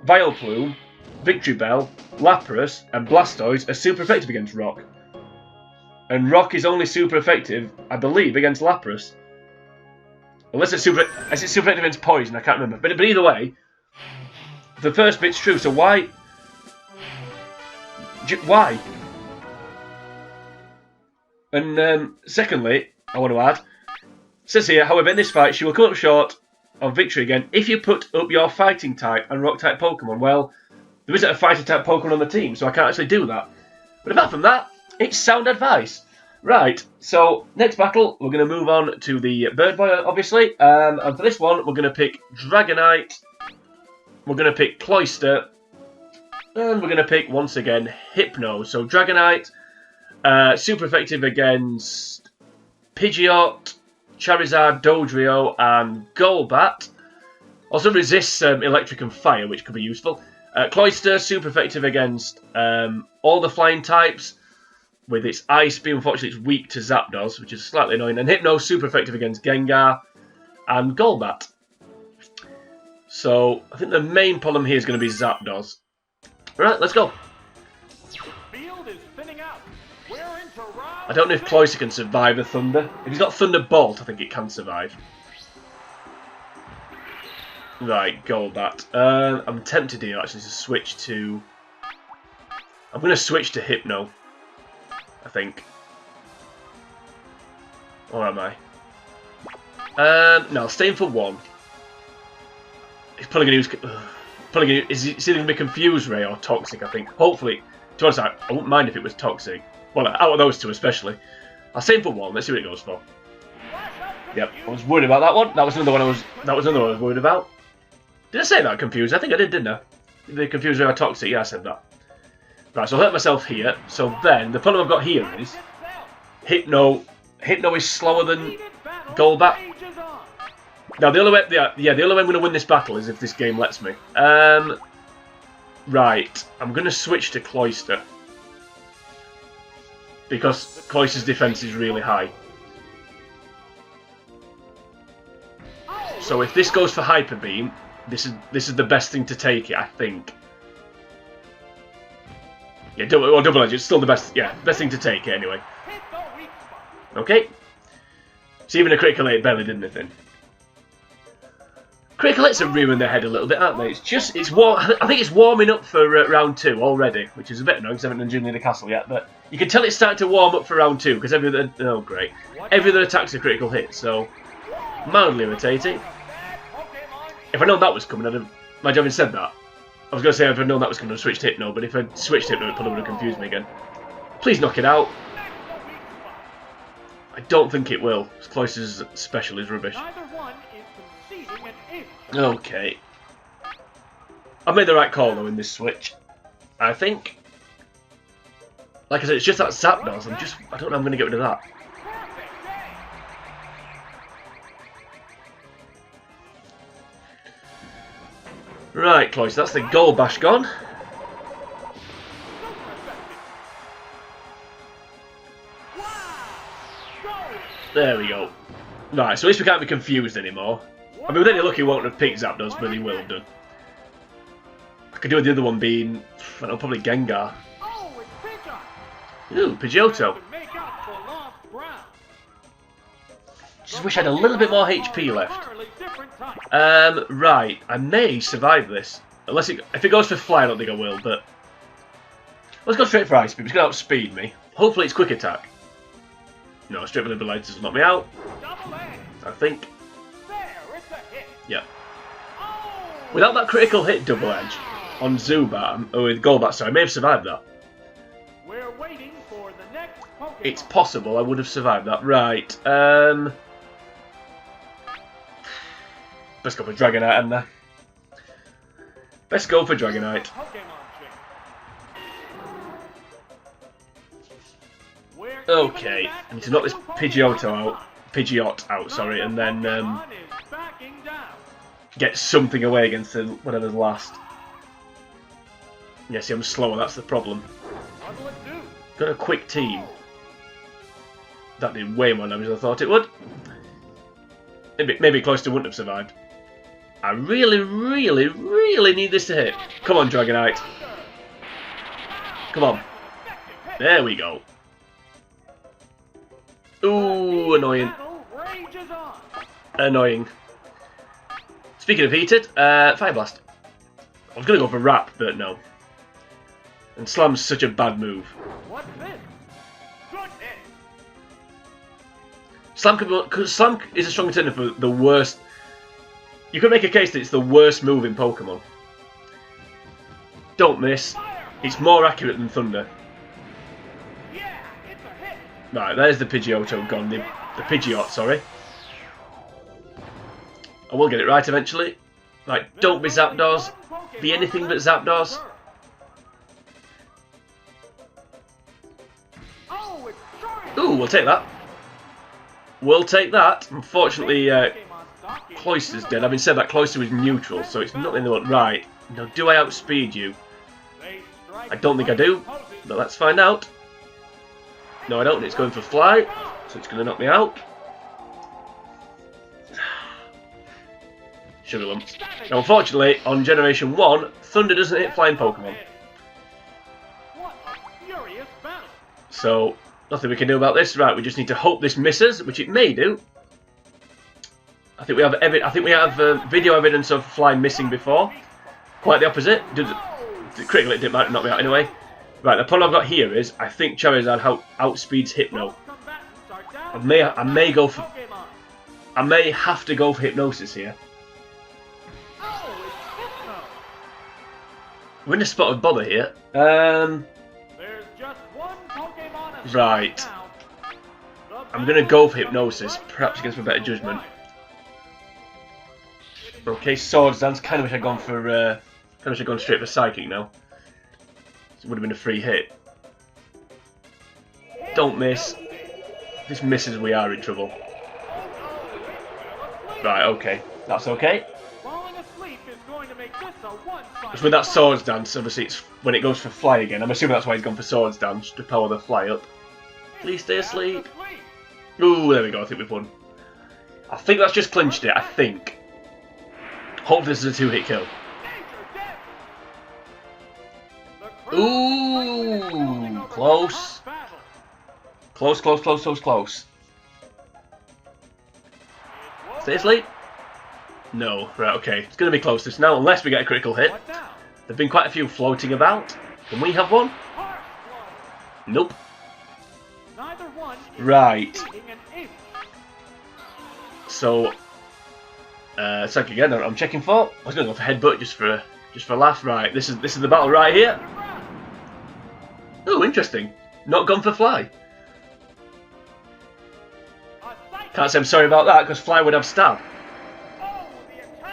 Vileplume, Victory Bell, Lapras and Blastoise are super effective against rock. And rock is only super effective, I believe, against Lapras. Unless it's super effective against poison, I can't remember. But either way, the first bit's true, so why? Why? And secondly, I want to add, it says here, however, in this fight, she will come up short of victory again if you put up your fighting type and rock type Pokemon. Well, there isn't a fighting type Pokemon on the team, so I can't actually do that. But apart from that, it's sound advice. Right, so next battle, we're going to move on to the Bird Boy, obviously. And for this one, we're going to pick Dragonite, we're going to pick Cloyster, and we're going to pick, once again, Hypno. So Dragonite, super effective against Pidgeot, Charizard, Dodrio, and Golbat. Also resists electric and fire, which could be useful. Cloyster, super effective against all the flying types. With its Ice Beam, unfortunately, it's weak to Zapdos, which is slightly annoying. And Hypno, super effective against Gengar and Golbat. So, I think the main problem here is going to be Zapdos. Alright, let's go. I don't know if Cloyster can survive a Thunder. If he's got Thunderbolt, I think it can survive. Right, Golbat. I'm tempted here, actually, to switch to... I'm going to switch to Hypno. I think. Or am I? No, I'll stay in for one. He's pulling a news. Is either going to be Confuse Ray or Toxic, I think. Hopefully. To be honest, I wouldn't mind if it was Toxic. Well, out of those two especially. I'll stay in for one. Let's see what it goes for. Yep, I was worried about that one. That was another one I was worried about. Did I say that, Confuse? I think I did, didn't I? The Confuse Ray or Toxic, yeah, I said that. Right, so I'll hurt myself here. So then, the problem I've got here is Hypno. Hypno is slower than Golbat. Now, the only way, the only way I'm going to win this battle is if this game lets me. Right, I'm going to switch to Cloyster because Cloyster's defense is really high. So if this goes for Hyper Beam, this is the best thing to take it, I think. Yeah, double edge. It's still the best. Yeah, best thing to take it anyway. Okay. So even a critical hit barely did anything. Critical hits have ruined their head a little bit, aren't they? It's warm. I think it's warming up for round 2 already, which is a bit annoying because I haven't done Journey to the Castle yet. But you can tell it's starting to warm up for round 2 because every other attack's a critical hit. So mildly irritating. If I'd known that was coming, imagine having said that. I was going to say if I'd known that was going to switch to Hypno, but if I'd switched Hypno, it probably would have confused me again. Please knock it out. I don't think it will. Cloyster's special is rubbish. Okay. I made the right call though in this switch. I think. Like I said, it's just that Zapdos. I don't know I'm going to get rid of that. Right, Cloyster, that's the Golbat gone. There we go. Right, so at least we can't be confused anymore. I mean, with any luck he won't have picked Zapdos, but he will have done. I could do with the other one being, I don't know, probably Gengar. Ooh, Pidgeotto. Just wish I had a little bit more HP left. Right, I may survive this. Unless if it goes for Fly, I don't think I will, but... Let's go straight for Ice Beam, it's going to outspeed me. Hopefully it's Quick Attack. No, straight for Liberators will knock me out. I think. Yeah. Without that critical hit double edge on Zubat, or with Golbat, sorry, I may have survived that. We're waiting for the next Pokemon. It's possible I would have survived that. Right, let's go for Dragonite, hadn't I? Let's go for Dragonite. Okay, I need to knock this Pidgeot out, sorry, and then get something away against whatever's last. Yeah, see, I'm slower, that's the problem. Got a quick team. That did way more damage than I thought it would. Maybe Cloyster wouldn't have survived. I really, really, really need this to hit. Come on, Dragonite. Come on. There we go. Ooh, annoying. Annoying. Speaking of heated, Fire Blast. I was going to go for Wrap, but no. And Slam's such a bad move. What's this? Good hit. Slam is a strong contender for the worst. You could make a case that it's the worst move in Pokemon. Don't miss. It's more accurate than Thunder. Yeah, it's a hit. Right, there's the Pidgeotto gone. The Pidgeot, sorry. I will get it right eventually. Right, don't be Zapdos. Be anything but Zapdos. Ooh, we'll take that. We'll take that. Unfortunately, Cloyster's dead. Having said that, Cloyster was neutral, so it's not in the one. Right. Now, do I outspeed you? I don't think I do, but let's find out. No, I don't. It's going for Fly, so it's going to knock me out. Sugar Lumps. Now, unfortunately, on Generation 1, Thunder doesn't hit flying Pokemon. So, nothing we can do about this. Right, we just need to hope this misses, which it may do. I think we have video evidence of Fly missing before. Quite the opposite. The critical hit didn't knock me out anyway. Right, the problem I've got here is I think Charizard outspeeds Hypno. I may have to go for Hypnosis here. We're in a spot of bother here. Right. I'm going to go for Hypnosis, perhaps against my better judgment. Okay, Swords Dance. Kind of wish I'd gone for. Kind of wish I'd gone straight for Psychic now. It would have been a free hit. Don't miss. If this misses, we are in trouble. Right. Okay. That's okay. Because with that Swords Dance, obviously, it's when it goes for Fly again. I'm assuming that's why he's gone for Swords Dance to power the Fly up. Please stay asleep. Ooh, there we go. I think we've won. I think that's just clinched it. I think. Hopefully this is a 2-hit kill. Ooh, close. Close, close, close, close, close. Stay asleep. No, right, okay. It's going to be close this now, unless we get a critical hit. There have been quite a few floating about. Can we have one? Nope. Right. So, Psychic again. I'm checking for. I was going to go for Headbutt just for a laugh. Right. This is the battle right here. Oh, interesting. Not gone for Fly. Can't say I'm sorry about that because Fly would have Stab.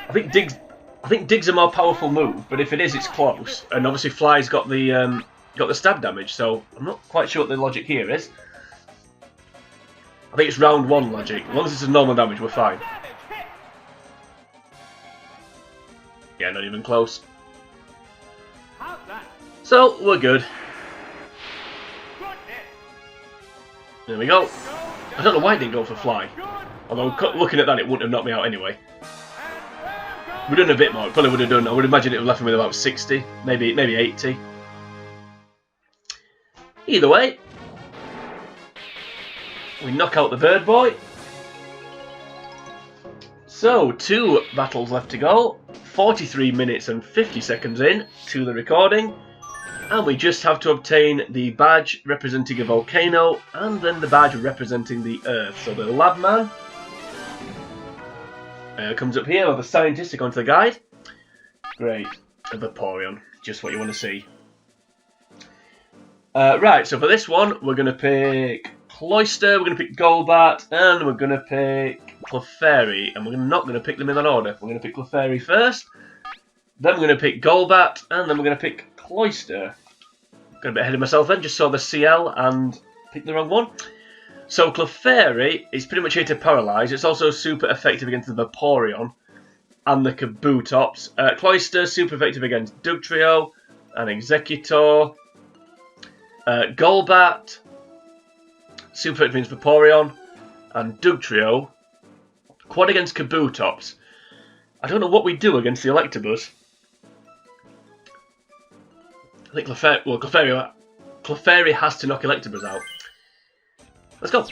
I think Dig's a more powerful move, but if it is, it's close. And obviously Fly's got the Stab damage, so I'm not quite sure what the logic here is. I think it's round 1 logic. As long as it's a normal damage, we're fine. Yeah, not even close. So, we're good. There we go. I don't know why it didn't go for Fly. Although, looking at that, it wouldn't have knocked me out anyway. We've done a bit more. It probably would have done. I would imagine it would have left me with about 60, maybe 80. Either way, we knock out the bird boy. So, 2 battles left to go. 43 minutes and 50 seconds in to the recording. And we just have to obtain the badge representing a volcano and then the badge representing the Earth. So the lab man comes up here, or the scientist according to the guide. Great. A Vaporeon. Just what you want to see. Right, so for this one, we're going to pick Cloyster, we're going to pick Golbat, and we're going to pick Clefairy. And we're not going to pick them in that order. We're going to pick Clefairy first, then we're going to pick Golbat, and then we're going to pick Cloyster. Got a bit ahead of myself then, just saw the CL and picked the wrong one. So Clefairy is pretty much here to paralyse. It's also super effective against the Vaporeon and the Kabutops. Cloyster, super effective against Dugtrio and Executor. Golbat, super effective against Vaporeon and Dugtrio. Quad against Kabutops. I don't know what we do against the Electabuzz. I think Clefairy has to knock Electabuzz out. Let's go.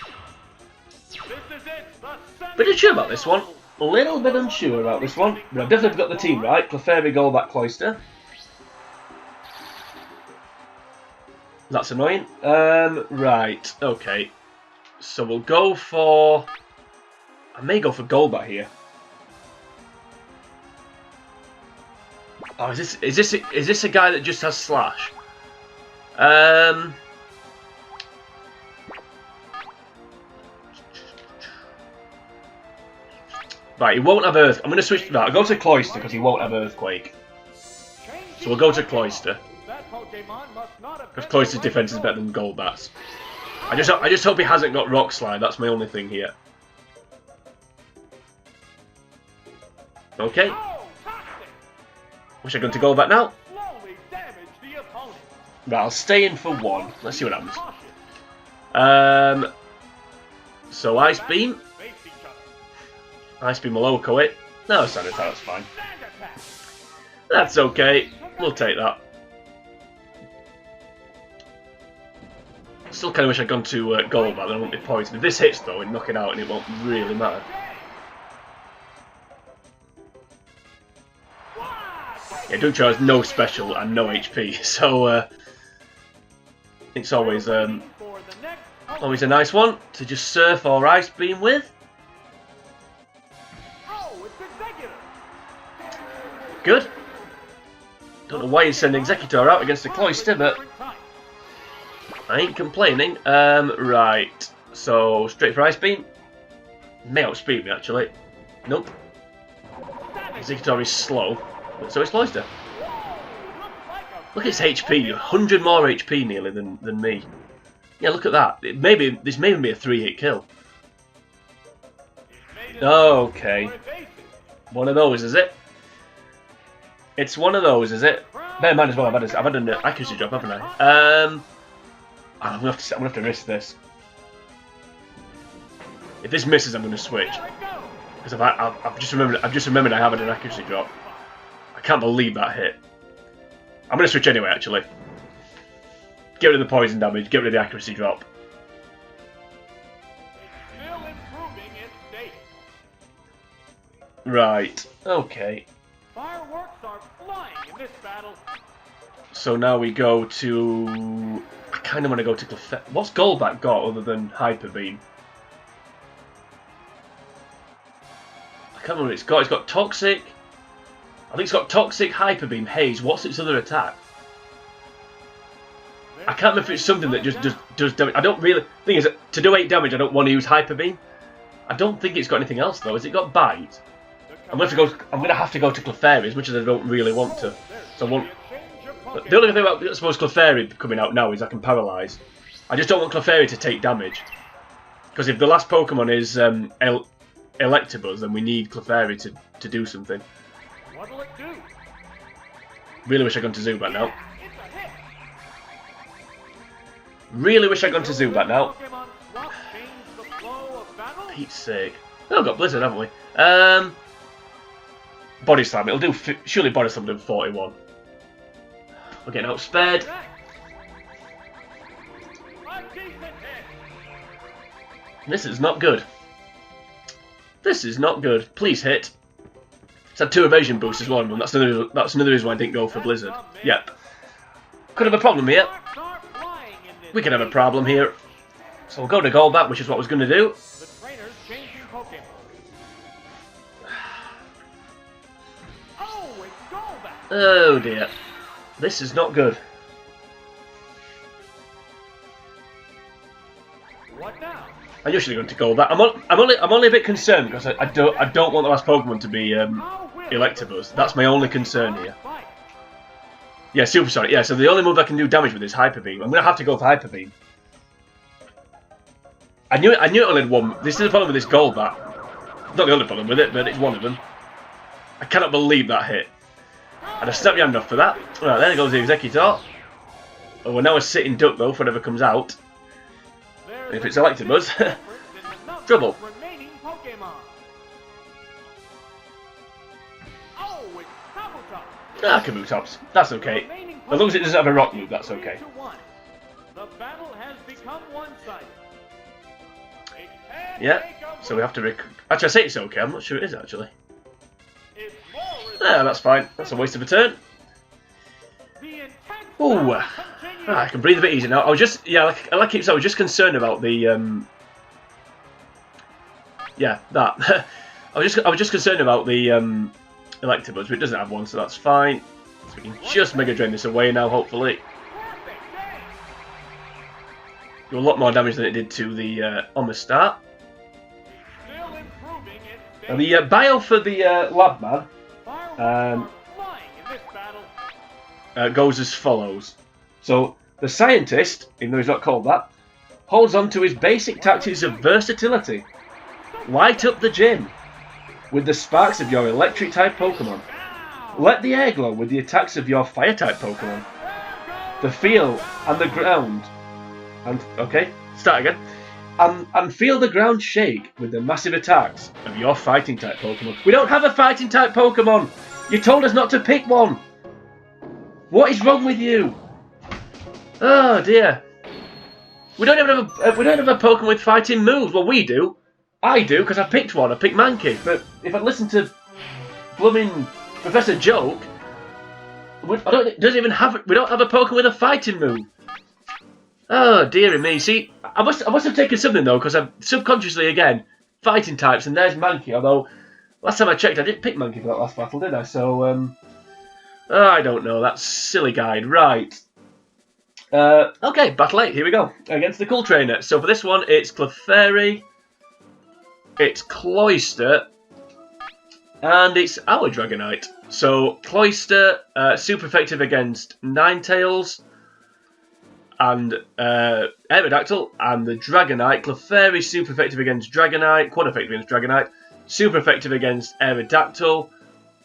Pretty sure about this one. a little bit unsure about this one, but I've definitely got the team right. Clefairy, Golbat, Cloyster. That's annoying. Right, okay. So we'll go for... I may go for Golbat here. Oh, is this a guy that just has Slash? Right, he won't have Earth. I'm going to switch to that. I'll go to Cloyster because he won't have Earthquake. So we'll go to Cloyster. Because Cloyster's defense is better than Golbat's. I just hope he hasn't got Rock Slide. That's my only thing here. Okay. Wish I got to Golbat now. Right, I'll stay in for one. Let's see what happens. So Ice Beam. Ice Beam will overco it. No, Standard Attack, that's fine. That's okay. We'll take that. Still kind of wish I'd gone to Golbat, then I won't be poisoned. If this hits though, and knock it out, and it won't really matter. Yeah, Ducho has no special and no HP, so it's always always a nice one to just Surf or Ice Beam with. Good. Don't know why he's sending Executor out against the Cloyster, but I ain't complaining. Right. So straight for Ice Beam. May outspeed me actually. Nope. Executor is slow, but so is Cloyster. Look at his HP. 100 more HP nearly than me. Yeah, look at that. This may even be a 3-hit kill. Okay. One of those, is it? It's one of those, is it? Bear in mind as well, I've had an accuracy drop, haven't I? I'm gonna have to risk this. If this misses, I'm gonna switch. Because I've just remembered I have had an accuracy drop. I can't believe that hit. I'm gonna switch anyway, actually. Get rid of the poison damage, get rid of the accuracy drop. Right, okay. Fireworks are flying in this battle. So now we go to... I kind of want to go to Clefairy. What's Golbat got other than Hyper Beam? I can't remember what it's got. It's got Toxic. I think it's got Toxic, Hyper Beam, Haze. What's its other attack? I can't remember if it's something that just does damage. I don't really... thing is, to do 8 damage, I don't want to use Hyper Beam. I don't think it's got anything else, though. Has it got Bite? I'm going to have to go to Clefairy, as much as I don't really want to. So I want... The only thing about, I suppose, Clefairy coming out now is I can Paralyze. I just don't want Clefairy to take damage. Because if the last Pokemon is Electabuzz, then we need Clefairy to do something. What'll it do? Really wish I'd gone to Zubat now. Really wish I'd gone to Zubat now. Pete's sake. Oh, we've got Blizzard, haven't we? Body Slam. It'll do... surely Body Slam will do 41. We're getting outspared. This is not good. This is not good. Please hit. It's had 2 evasion boosts as well, and that's another reason why I didn't go for Blizzard. Yep. Could have a problem here. We could have a problem here. So we'll go to Golbat, which is what I was going to do. Oh dear. This is not good. What now? I usually going to Golbat. I'm only a bit concerned because I don't want the last Pokemon to be Electabuzz. That's my only concern here. Yeah, Super Sonic. Yeah, so the only move I can do damage with is Hyper Beam. I'm gonna have to go for Hyper Beam. I knew it only had one. This is the problem with this Golbat. Not the only problem with it, but it's one of them. I cannot believe that hit. I'd have snapped your hand off for that. Right, there goes the Executor. Oh, we're now a sitting duck though, for whatever comes out. And if it's Electabuzz, trouble. Ah, Kabutops. That's okay. As long as it doesn't have a rock move, that's okay. Yeah. So we have to actually, I say it's okay. I'm not sure it is actually. It's more Yeah, that's fine. That's a waste of a turn. the intense Ooh, battle continues. I can breathe a bit easier now. I was just, yeah, like I keep saying, I was just concerned about the, yeah, that. I was just concerned about the Electabuzz, but it doesn't have one, so that's fine. So we can just Mega Drain this away now, hopefully. Perfect game. Do a lot more damage than it did to the Omastart. Still improving its Now the bio for the Labman Fireworks are flying in this battle. goes as follows. So the scientist, even though he's not called that, holds on to his basic tactics of versatility. Light up the gym with the sparks of your electric type Pokemon. Let the air glow with the attacks of your fire type Pokemon. The feel and the ground. And okay, start again. And feel the ground shake with the massive attacks of your fighting type Pokemon. We don't have a fighting type Pokemon! You told us not to pick one! What is wrong with you? Oh dear. We don't even have a Pokemon with fighting moves. Well, we do. I do, because I picked one. I picked Mankey. But if I listen to blooming Professor Joke, we don't have a Pokemon with a fighting move. Oh dearie me. See, I must have taken something though, because I'm subconsciously again fighting types, and there's Mankey. Although last time I checked, I didn't pick Mankey for that last battle, did I? So I don't know. That's silly guide, right? Okay, battle 8. Here we go against the Cool Trainer. So for this one, it's Clefairy, it's Cloyster, and it's our Dragonite. So Cloyster, super effective against Ninetales and Aerodactyl, and the Dragonite. Clefairy super effective against Dragonite, quad effective against Dragonite, super effective against Aerodactyl,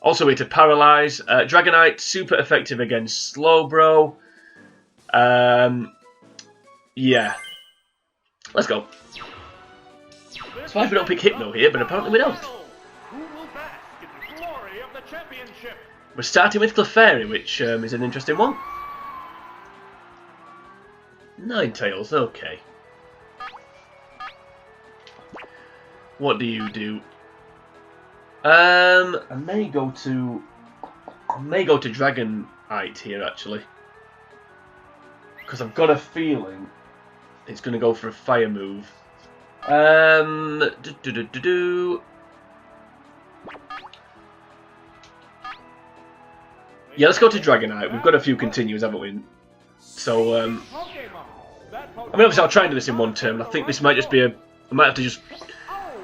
also way to paralyze. Dragonite super effective against Slowbro. Yeah, let's go. It's fine if we don't pick Hypno here, but apparently we don't. Who will bask in the glory of the championship? We're starting with Clefairy, which is an interesting one. Ninetales, okay. What do you do? I may go to Dragonite here actually, because I've got a feeling it's going to go for a fire move. Yeah, let's go to Dragonite. We've got a few continues, haven't we? So, I mean, obviously I'll try and do this in one turn. I think this might just be I might have to just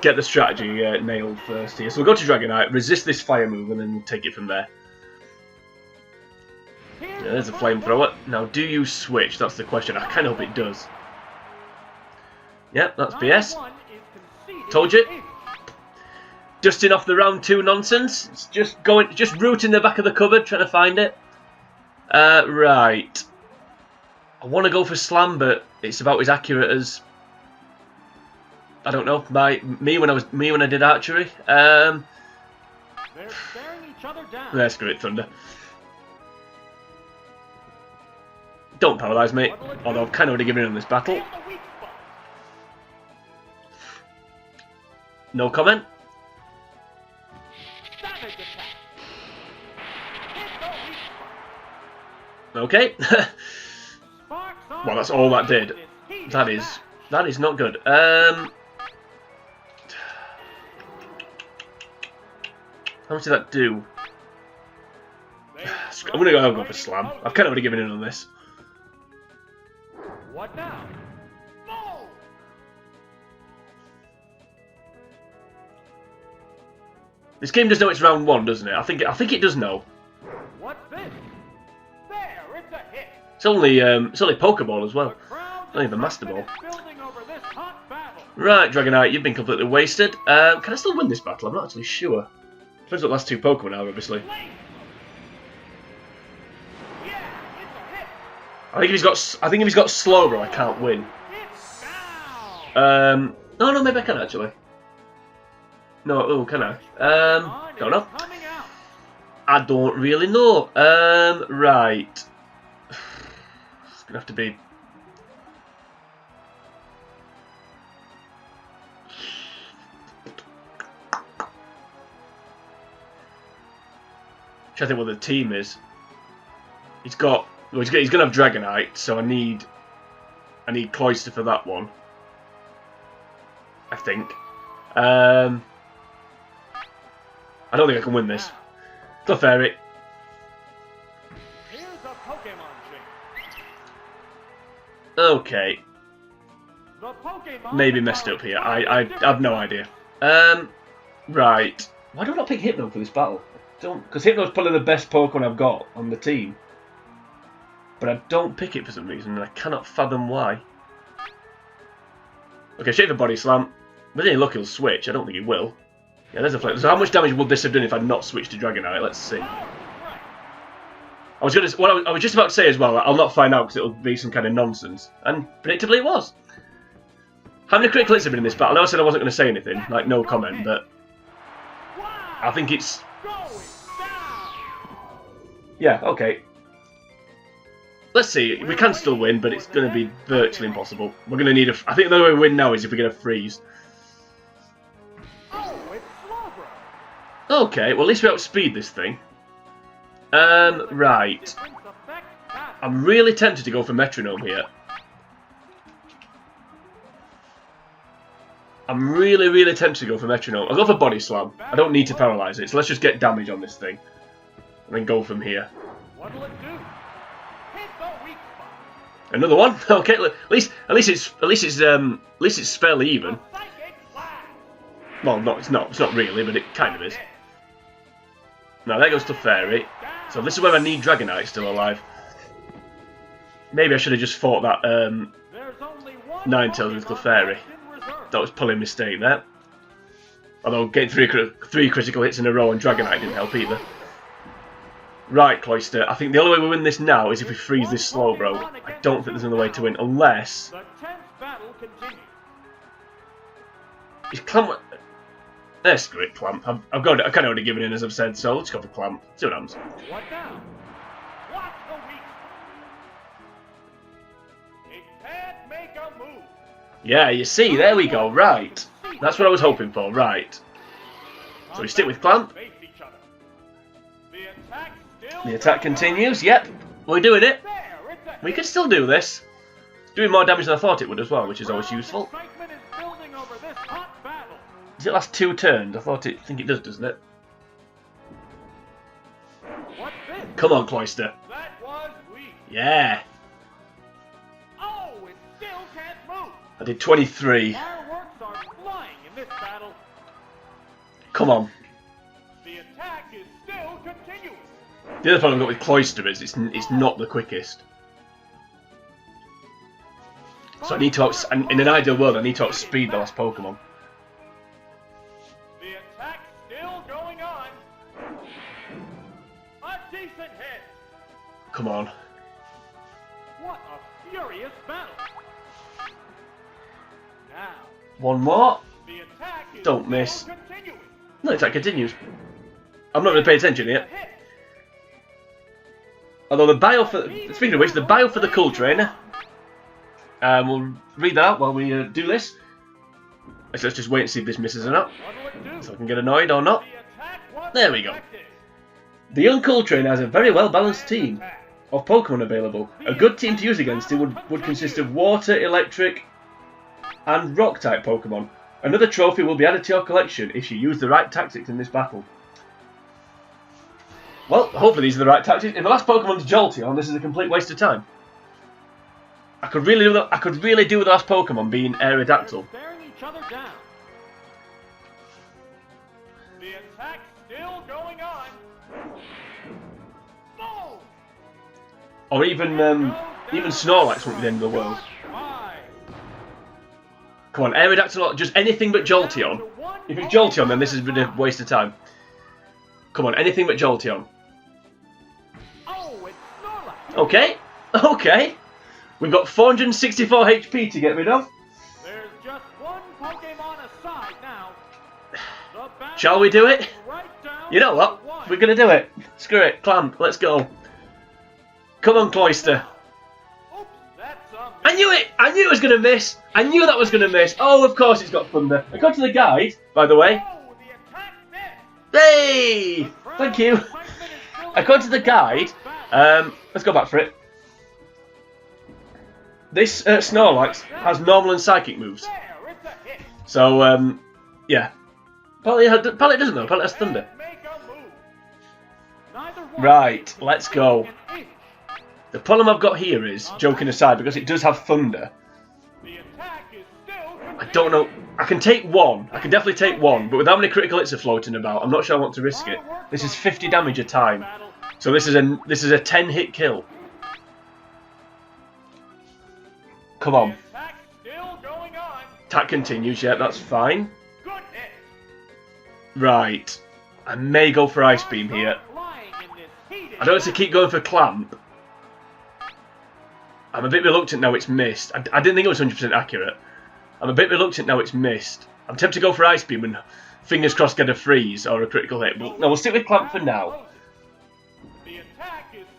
get the strategy nailed first here. So we'll go to Dragonite, resist this fire move, and then we'll take it from there. Yeah, there's a flamethrower. Now, do you switch? That's the question. I kind of hope it does. Yep, that's BS. Told you. Dusting off the round 2 nonsense. It's just rooting the back of the cupboard, trying to find it. Right. I want to go for Slam, but it's about as accurate as, I don't know, me when I did archery. They're staring each other down. Let's screw it, Thunder. Don't paralyse me, although I've kind of already given in on this battle. No comment. Okay. Well, that's all that did. That is not good. How much did that do? I'm gonna go for Slam. I've kind of already given in on this. What now? No! This game does know it's round 1, doesn't it? I think it does know. What's this? There, it's a hit. It's only Pokeball as well. Not even Master Ball. Right, Dragonite, you've been completely wasted. Can I still win this battle? I'm not actually sure. Depends what the last 2 Pokemon are, obviously. I think if he's got Slowbro, I can't win. No, maybe I can actually. No, oh, can I? Don't know. I don't really know. Right. It's gonna have to be. trying to think what the team is. He's got. Well, he's gonna have Dragonite, so I need Cloyster for that one. I think. I don't think I can win this. Clefairy. Here's a Pokemon change. Okay. The Pokemon Maybe messed up here. I have no idea. Right. Why do I not pick Hypno for this battle? Because Hypno's probably the best Pokemon I've got on the team. But I don't pick it for some reason, and I cannot fathom why. Okay, straight for Body Slam. With any luck, he'll switch. I don't think he will. Yeah, there's a flip. So how much damage would this have done if I'd not switched to Dragonite? Let's see. I was just about to say as well, I'll not find out because it'll be some kind of nonsense. And predictably it was. How many critical hits have been in this battle? I know I said I wasn't going to say anything, like no comment, but I think it's... Yeah, okay. Let's see, we can still win, but it's going to be virtually impossible. We're going to need a... I think the only way we win now is if we get a freeze. Okay, well at least we outspeed this thing. Right. I'm really tempted to go for Metronome here. I'm really tempted to go for Metronome. I'll go for Body Slam. I don't need to paralyse it, so let's just get damage on this thing. And then go from here. What'll it do? Hit the weak spot. Another one? Okay, at least it's fairly even. Well, no, it's not. It's not really, but it kind of is. Now there goes Clefairy. So this is where I need Dragonite still alive. Maybe I should have just fought that Ninetales with Clefairy. That was probably a mistake there. Although getting three critical hits in a row and Dragonite didn't help either. Right, Cloyster. I think the only way we win this now is if we freeze this Slowbro. I don't think there's another way to win unless... Is Clamp... Screw it, Clamp. I've kind of already given in, as I've said, so let's go for Clamp. See what happens. What now? Watch the weak spot. It can't make a move. Yeah, you see, there we go, right. That's what I was hoping for, right. So we stick with Clamp. The attack continues, yep. We're doing it. We can still do this. Doing more damage than I thought it would as well, which is always useful. Does it last 2 turns? I think it does, doesn't it? Come on, Cloyster. Yeah. Oh, it still can't move. I did 23. Fireworks are flying in this battle. Come on. The attack is still continuing. The other problem I've got with Cloyster is it's not the quickest. So I need to in an ideal world I need to outspeed the last Pokemon. The attack still going on. A decent hit. Come on. What a furious battle. Now. One more. The attack is Don't miss. still continuing. No, the attack continues. I'm not going to pay attention yet. Although the bio for... Speaking of which, the bio for the Cool Trainer. We'll read that out while we do this. Let's just wait and see if this misses or not. So I can get annoyed or not. There we go. The Uncool Trainer has a very well balanced team of Pokemon available. A good team to use against it would consist of Water, Electric and Rock type Pokemon. Another trophy will be added to your collection if you use the right tactics in this battle. Well, hopefully these are the right tactics. If the last Pokemon's Jolteon, this is a complete waste of time. I could really do with the last Pokemon being Aerodactyl. Staring each other down. The attack still going on. Boom! Or even Snorlax won't be the end of the world. Come on, Aerodactyl, just anything but Jolteon. If it's Jolteon, then this has been a waste of time. Come on, anything but Jolteon. Oh, it's Snorlax. Okay, okay. We've got 464 HP to get rid of. There's just one Pokemon aside now. Shall we do it? Right down You know what? We're going to do it. Screw it. Clamp, let's go. Come on, Cloyster. Oops, that's a I knew it! I knew it was going to miss. I knew that was going to miss. Oh, of course it's got Thunder. According to the guide, by the way. Oh, the attack missed. Hey! Thank you. according to the guide, let's go back for it. This Snorlax has normal and psychic moves. So, yeah. Apparently it doesn't though, apparently it has thunder. Right, let's go. The problem I've got here is, joking aside, because it does have thunder. I don't know. I can take one. I can definitely take one, but with how many critical hits are floating about, I'm not sure I want to risk it. This is 50 damage a time, so this is a 10-hit kill. Come on. Attack continues. Yeah, that's fine. Right. I may go for Ice Beam here. I don't want to keep going for Clamp. I'm a bit reluctant now it's missed. I didn't think it was 100% accurate. I'm a bit reluctant now it's missed. I'm tempted to go for Ice Beam and fingers crossed get a freeze or a critical hit. But no, we'll stick with Clamp for now.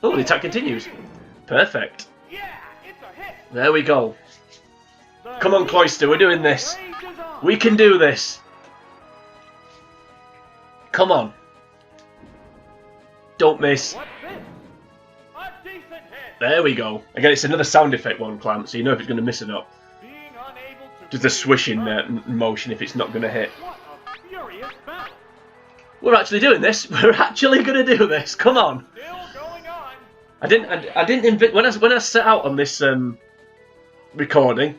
Oh, the attack continues. Perfect. There we go. Come on, Cloyster, we're doing this. We can do this. Come on. Don't miss. There we go. Again, it's another sound effect one, Clamp, so you know if it's going to miss or not. Just a swishing motion if it's not going to hit. We're actually doing this. We're actually going to do this. Come on. I didn't when I set out on this recording,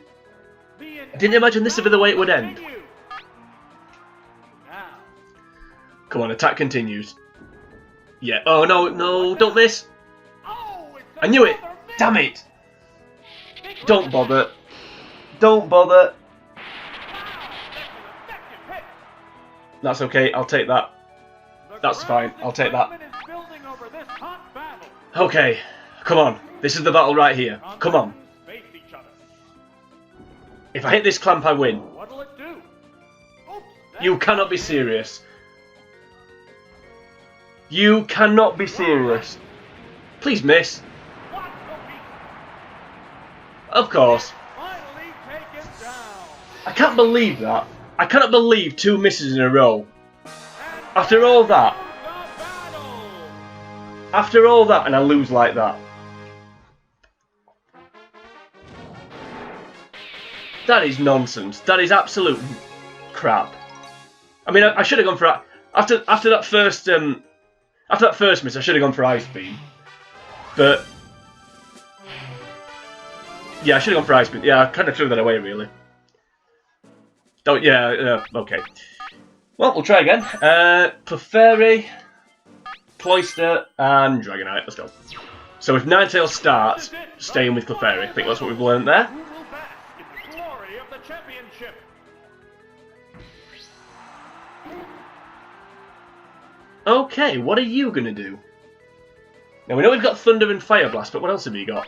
I didn't imagine this would be the way it would end. Come on, attack continues. Yeah. Oh no, no, don't miss. I knew it. Damn it. Don't bother. Don't bother. That's okay. I'll take that. That's fine. I'll take that. Okay. Come on. This is the battle right here. Come on. If I hit this Clamp, I win. You cannot be serious. You cannot be serious. Please miss. Of course. I can't believe that. I cannot believe 2 misses in a row. After all that. After all that, and I lose like that. That is nonsense. That is absolute crap. I mean, I should have gone for after that first miss. I should have gone for Ice Beam, but yeah, I should have gone for Ice Beam. Yeah, I kind of threw that away, really. Don't. Yeah. Okay. Well, we'll try again. Clefairy, Cloyster, and Dragonite. Let's go. So if Ninetales starts, staying with Clefairy. I think that's what we've learned there. Okay, what are you going to do? Now, we know we've got Thunder and Fire Blast, but what else have you got?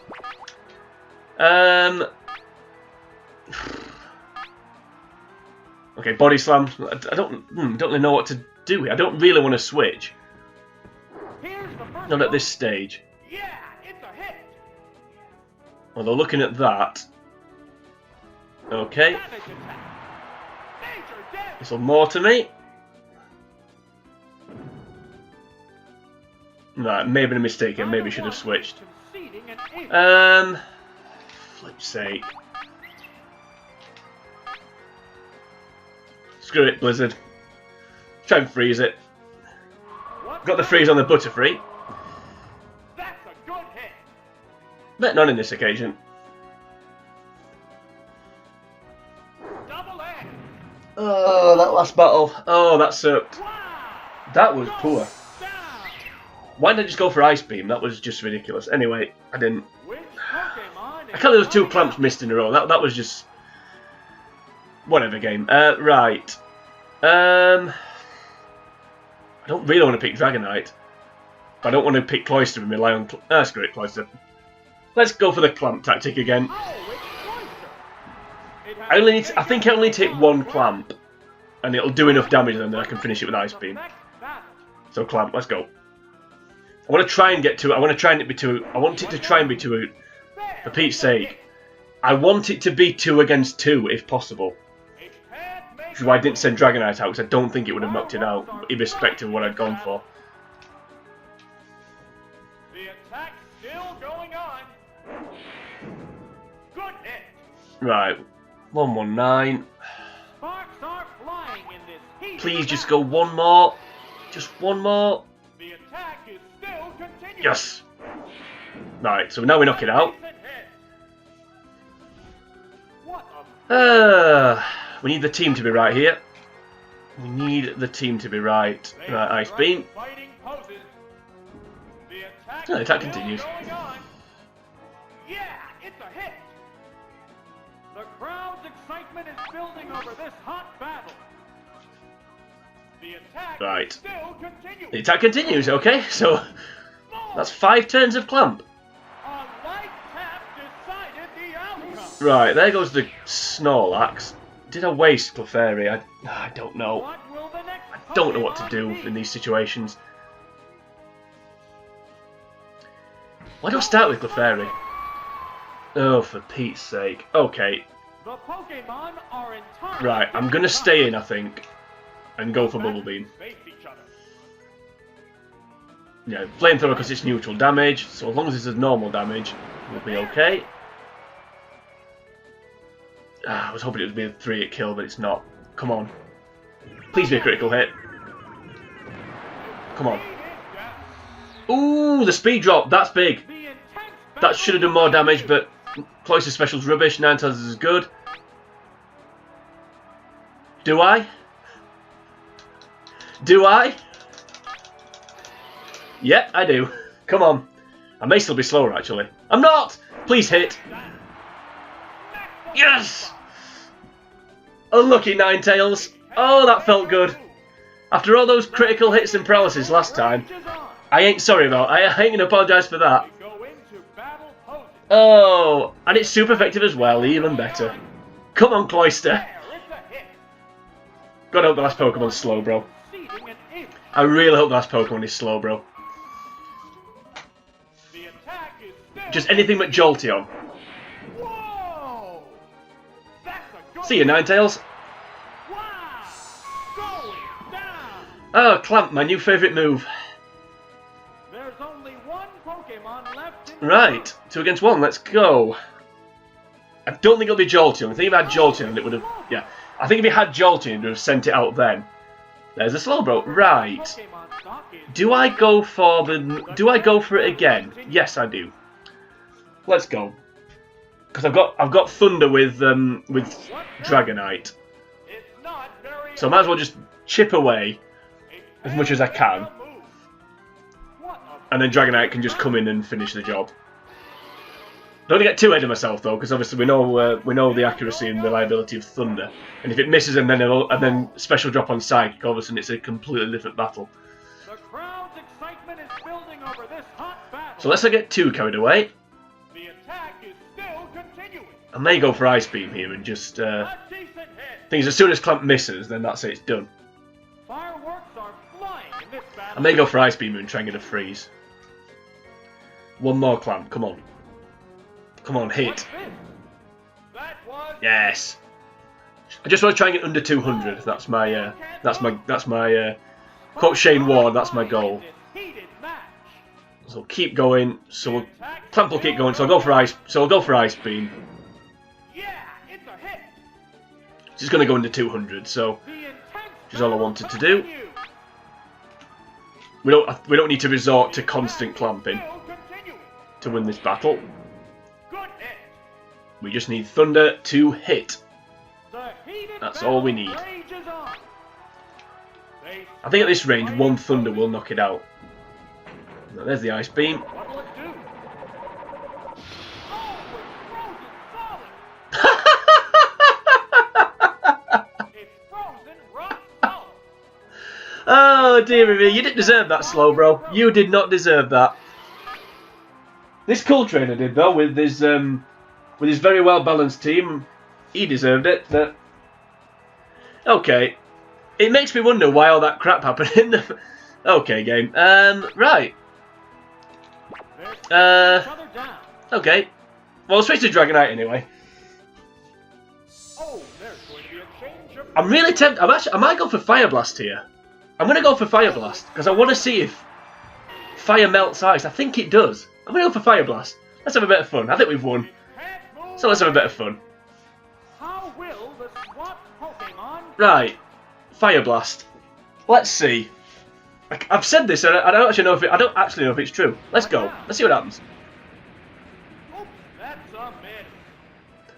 Okay, Body Slam. I don't really know what to do here. I don't really want to switch. Not at this stage. Although, looking at that... Okay. This will more to me. Right, maybe a mistake here. Maybe should have switched. Flip's sake. Screw it, Blizzard. Try and freeze it. Got the freeze on the Butterfree. But not in this occasion. Oh, that last battle. Oh, that sucked. That was poor. Why did I just go for Ice Beam? That was just ridiculous. Anyway, I didn't. I can't believe those 2 Clamps missed in a row. That was just... Whatever game. Right. I don't really want to pick Dragonite. But I don't want to pick Cloyster and rely on... screw it, Cloyster. Let's go for the Clamp tactic again. I think I only take 1 Clamp. And it'll do enough damage then that I can finish it with Ice Beam. So Clamp, let's go. I want to try and get to it. I want to try and be 2. I want it to try and be 2. For Pete's sake. I want it to be 2 against 2 if possible. Which is why I didn't send Dragonite out, because I don't think it would have knocked it out, irrespective of what I'd gone for. Right, 119. Sparks are flying in this heat. Please just go one more. Just one more. The attack is still continuing. Yes. Right, so now we knock it out. What a We need the team to be right here. We need the team to be right. Right, Ice Beam. fighting poses. The attack, Oh, the attack still continues. going on. Yeah, it's a hit. The crowd's excitement is building over this hot battle. The attack Right. is still continuing. The attack continues, okay, so that's 5 turns of Clamp. A light tap decided the outcome. Right, there goes the Snorlax. Did I waste Clefairy? I don't know. What will the next I don't know what to Pokemon do be? in these situations. Why do I start with Clefairy? Oh, for Pete's sake. Okay, The Pokemon are entirely right, I'm gonna stay in, I think, and go for Bubble Beam. face each other. Yeah, Flamethrower because it's neutral damage, so as long as it's a normal damage, we'll be okay. I was hoping it would be a 3-hit kill, but it's not. Come on. Please be a critical hit. Come on. Ooh, the speed drop, that's big. The intense That should have done more damage, but Cloyster Special's rubbish, 9 times is good. Do I? Do I? Yeah, I do. Come on. I may still be slower, actually. I'm not! Please hit. Yes! Unlucky Ninetales. Oh, that felt good. After all those critical hits and paralysis last time, I ain't sorry about it. I ain't gonna apologise for that. We go into battle poses. Oh, and it's super effective as well, even better. Come on, Cloyster. There, it's a hit. God, I hope the last Pokemon's slow, bro. Exceeding an inch. I really hope the last Pokemon is slow, bro. The attack is still Just anything but Jolteon. Whoa! That's a good See you, Ninetales. Wow! Going down! Oh, Clamp, my new favourite move. There's only one Pokemon left in the Right, 2 against 1, let's go. I don't think it'll be Jolteon. I think if I had Jolteon, it would have... Yeah, I think if he had Jolteon, it would have sent it out then. There's a Slowbro. Right. Pokemon stock is Do I go for the... Do I go for it again? Yes, I do. Let's go. Because I've got Thunder with Dragonite. It's not very So I might as well just chip away as much as I can. What And then Dragonite can just come in and finish the job. Don't want to get too ahead of myself though, because obviously we know the accuracy and reliability of Thunder, and if it misses and then special drop on Psychic, all of a sudden it's a completely different battle. The crowd's excitement is building over this hot battle. So let's not get too carried away. The attack is still continuing. I may go for Ice Beam here and just A decent hit. things as soon as Clamp misses, then that's it, it's done. Fireworks are flying in this battle. I may go for Ice Beam and try and get a freeze. One more Clamp, come on. Come on, hit. What's this? That was Yes. I just want to try and get under 200. That's my quote Shane Ward. That's my goal. heated match. So keep going. So Clamp will keep going. So I'll go for Ice. So I'll go for Ice Beam. Yeah, it's a hit. It's just going to go into 200. So The intense which is all I wanted to do. continues. we don't need to resort to constant clamping Still continuing. to win this battle. Good hit. We just need Thunder to hit. The heated That's all we battle need. rages on. They I think at this range, one Thunder will knock it out. Now, there's the Ice Beam. What will it do? Oh, it's frozen solid. It's frozen rock solid. Oh dear me, you didn't deserve that, Slowbro. You did not deserve that. This Cool Trainer did though, with his very well balanced team. He deserved it. But okay, it makes me wonder why all that crap happened in the. Okay, game. Right. They're shutting each other down. Okay. Well, I'll switch to Dragonite anyway. Oh, there's going to be a change of. I'm really tempted. I might go for Fire Blast here. I'm going to go for Fire Blast because I want to see if fire melts ice. I think it does. I'm going to go for Fire Blast. Let's have a bit of fun. I think we've won. Can't move. So let's have a bit of fun. Right, Fire Blast. Let's see. I've said this, and I don't actually know if I don't actually know if it's true. Let's go. Let's see what happens. Oops, that's a miss.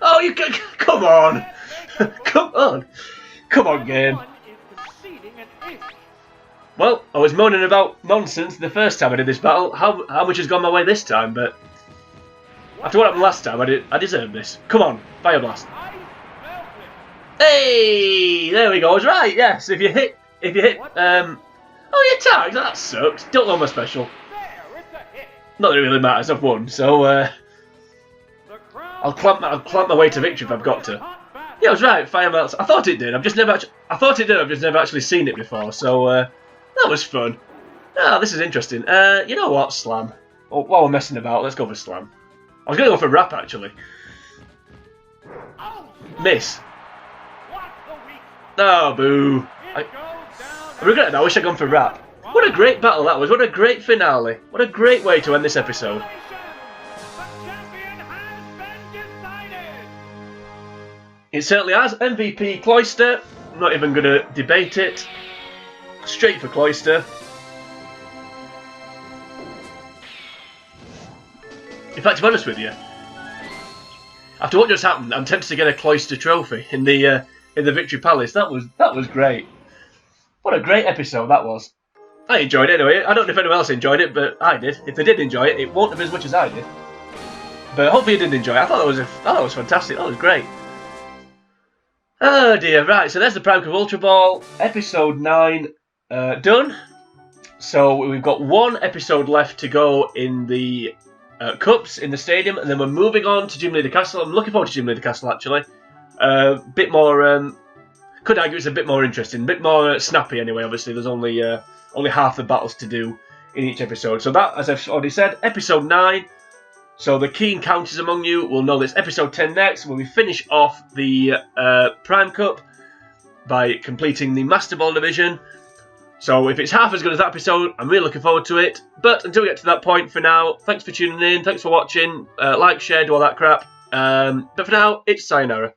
Oh, you can come on, come on, game. One is conceding an inch. Well, I was moaning about nonsense the first time I did this battle. How much has gone my way this time? But after what happened last time, I deserve this. Come on, Fire Blast. I smelled it. Hey, there we go. I was right. Yes, if you hit, oh, you tagged. That sucks. Don't know my special. There, it's a hit. Not that it really matters. I've won, so The crowd I'll clamp my way to victory if I've got to. Yeah, I was right. Fire melts. I thought it did. I've just never actually seen it before. So that was fun. Ah, this is interesting. You know what? Slam. Oh, while we're messing about, let's go for Slam. I was going to go for Wrap actually. Oh, Miss. what the weak. Oh, boo. It goes down. I regret it. I wish I'd gone for Wrap. What a great battle that was. What a great finale. What a great way to end this episode. The champion has been decided. It certainly has. MVP Cloyster. I'm not even going to debate it. Straight for Cloyster. In fact, to be honest with you, after what just happened, I'm tempted to get a Cloyster trophy in the Victory Palace. That was great. What a great episode that was. I enjoyed it anyway. I don't know if anyone else enjoyed it, but I did. If they did enjoy it, it won't have been as much as I did. But hopefully you did enjoy it. I thought that was fantastic. That was great. Oh dear. Right. So there's the Prime Cup Ultra Ball episode 9 done. So we've got one episode left to go in the cups in the stadium, and then we're moving on to Jim Leader Castle. I'm looking forward to Jim Leader Castle actually. Bit more. Could argue it's a bit more interesting, a bit more snappy anyway. Obviously, there's only half the battles to do in each episode. So that, as I've already said, episode 9. So the keen counters among you will know this episode 10 next, where we finish off the Prime Cup by completing the Master Ball division. So if it's half as good as that episode, I'm really looking forward to it. But until we get to that point, for now, thanks for tuning in, thanks for watching, like, share, do all that crap. But for now, it's sayonara.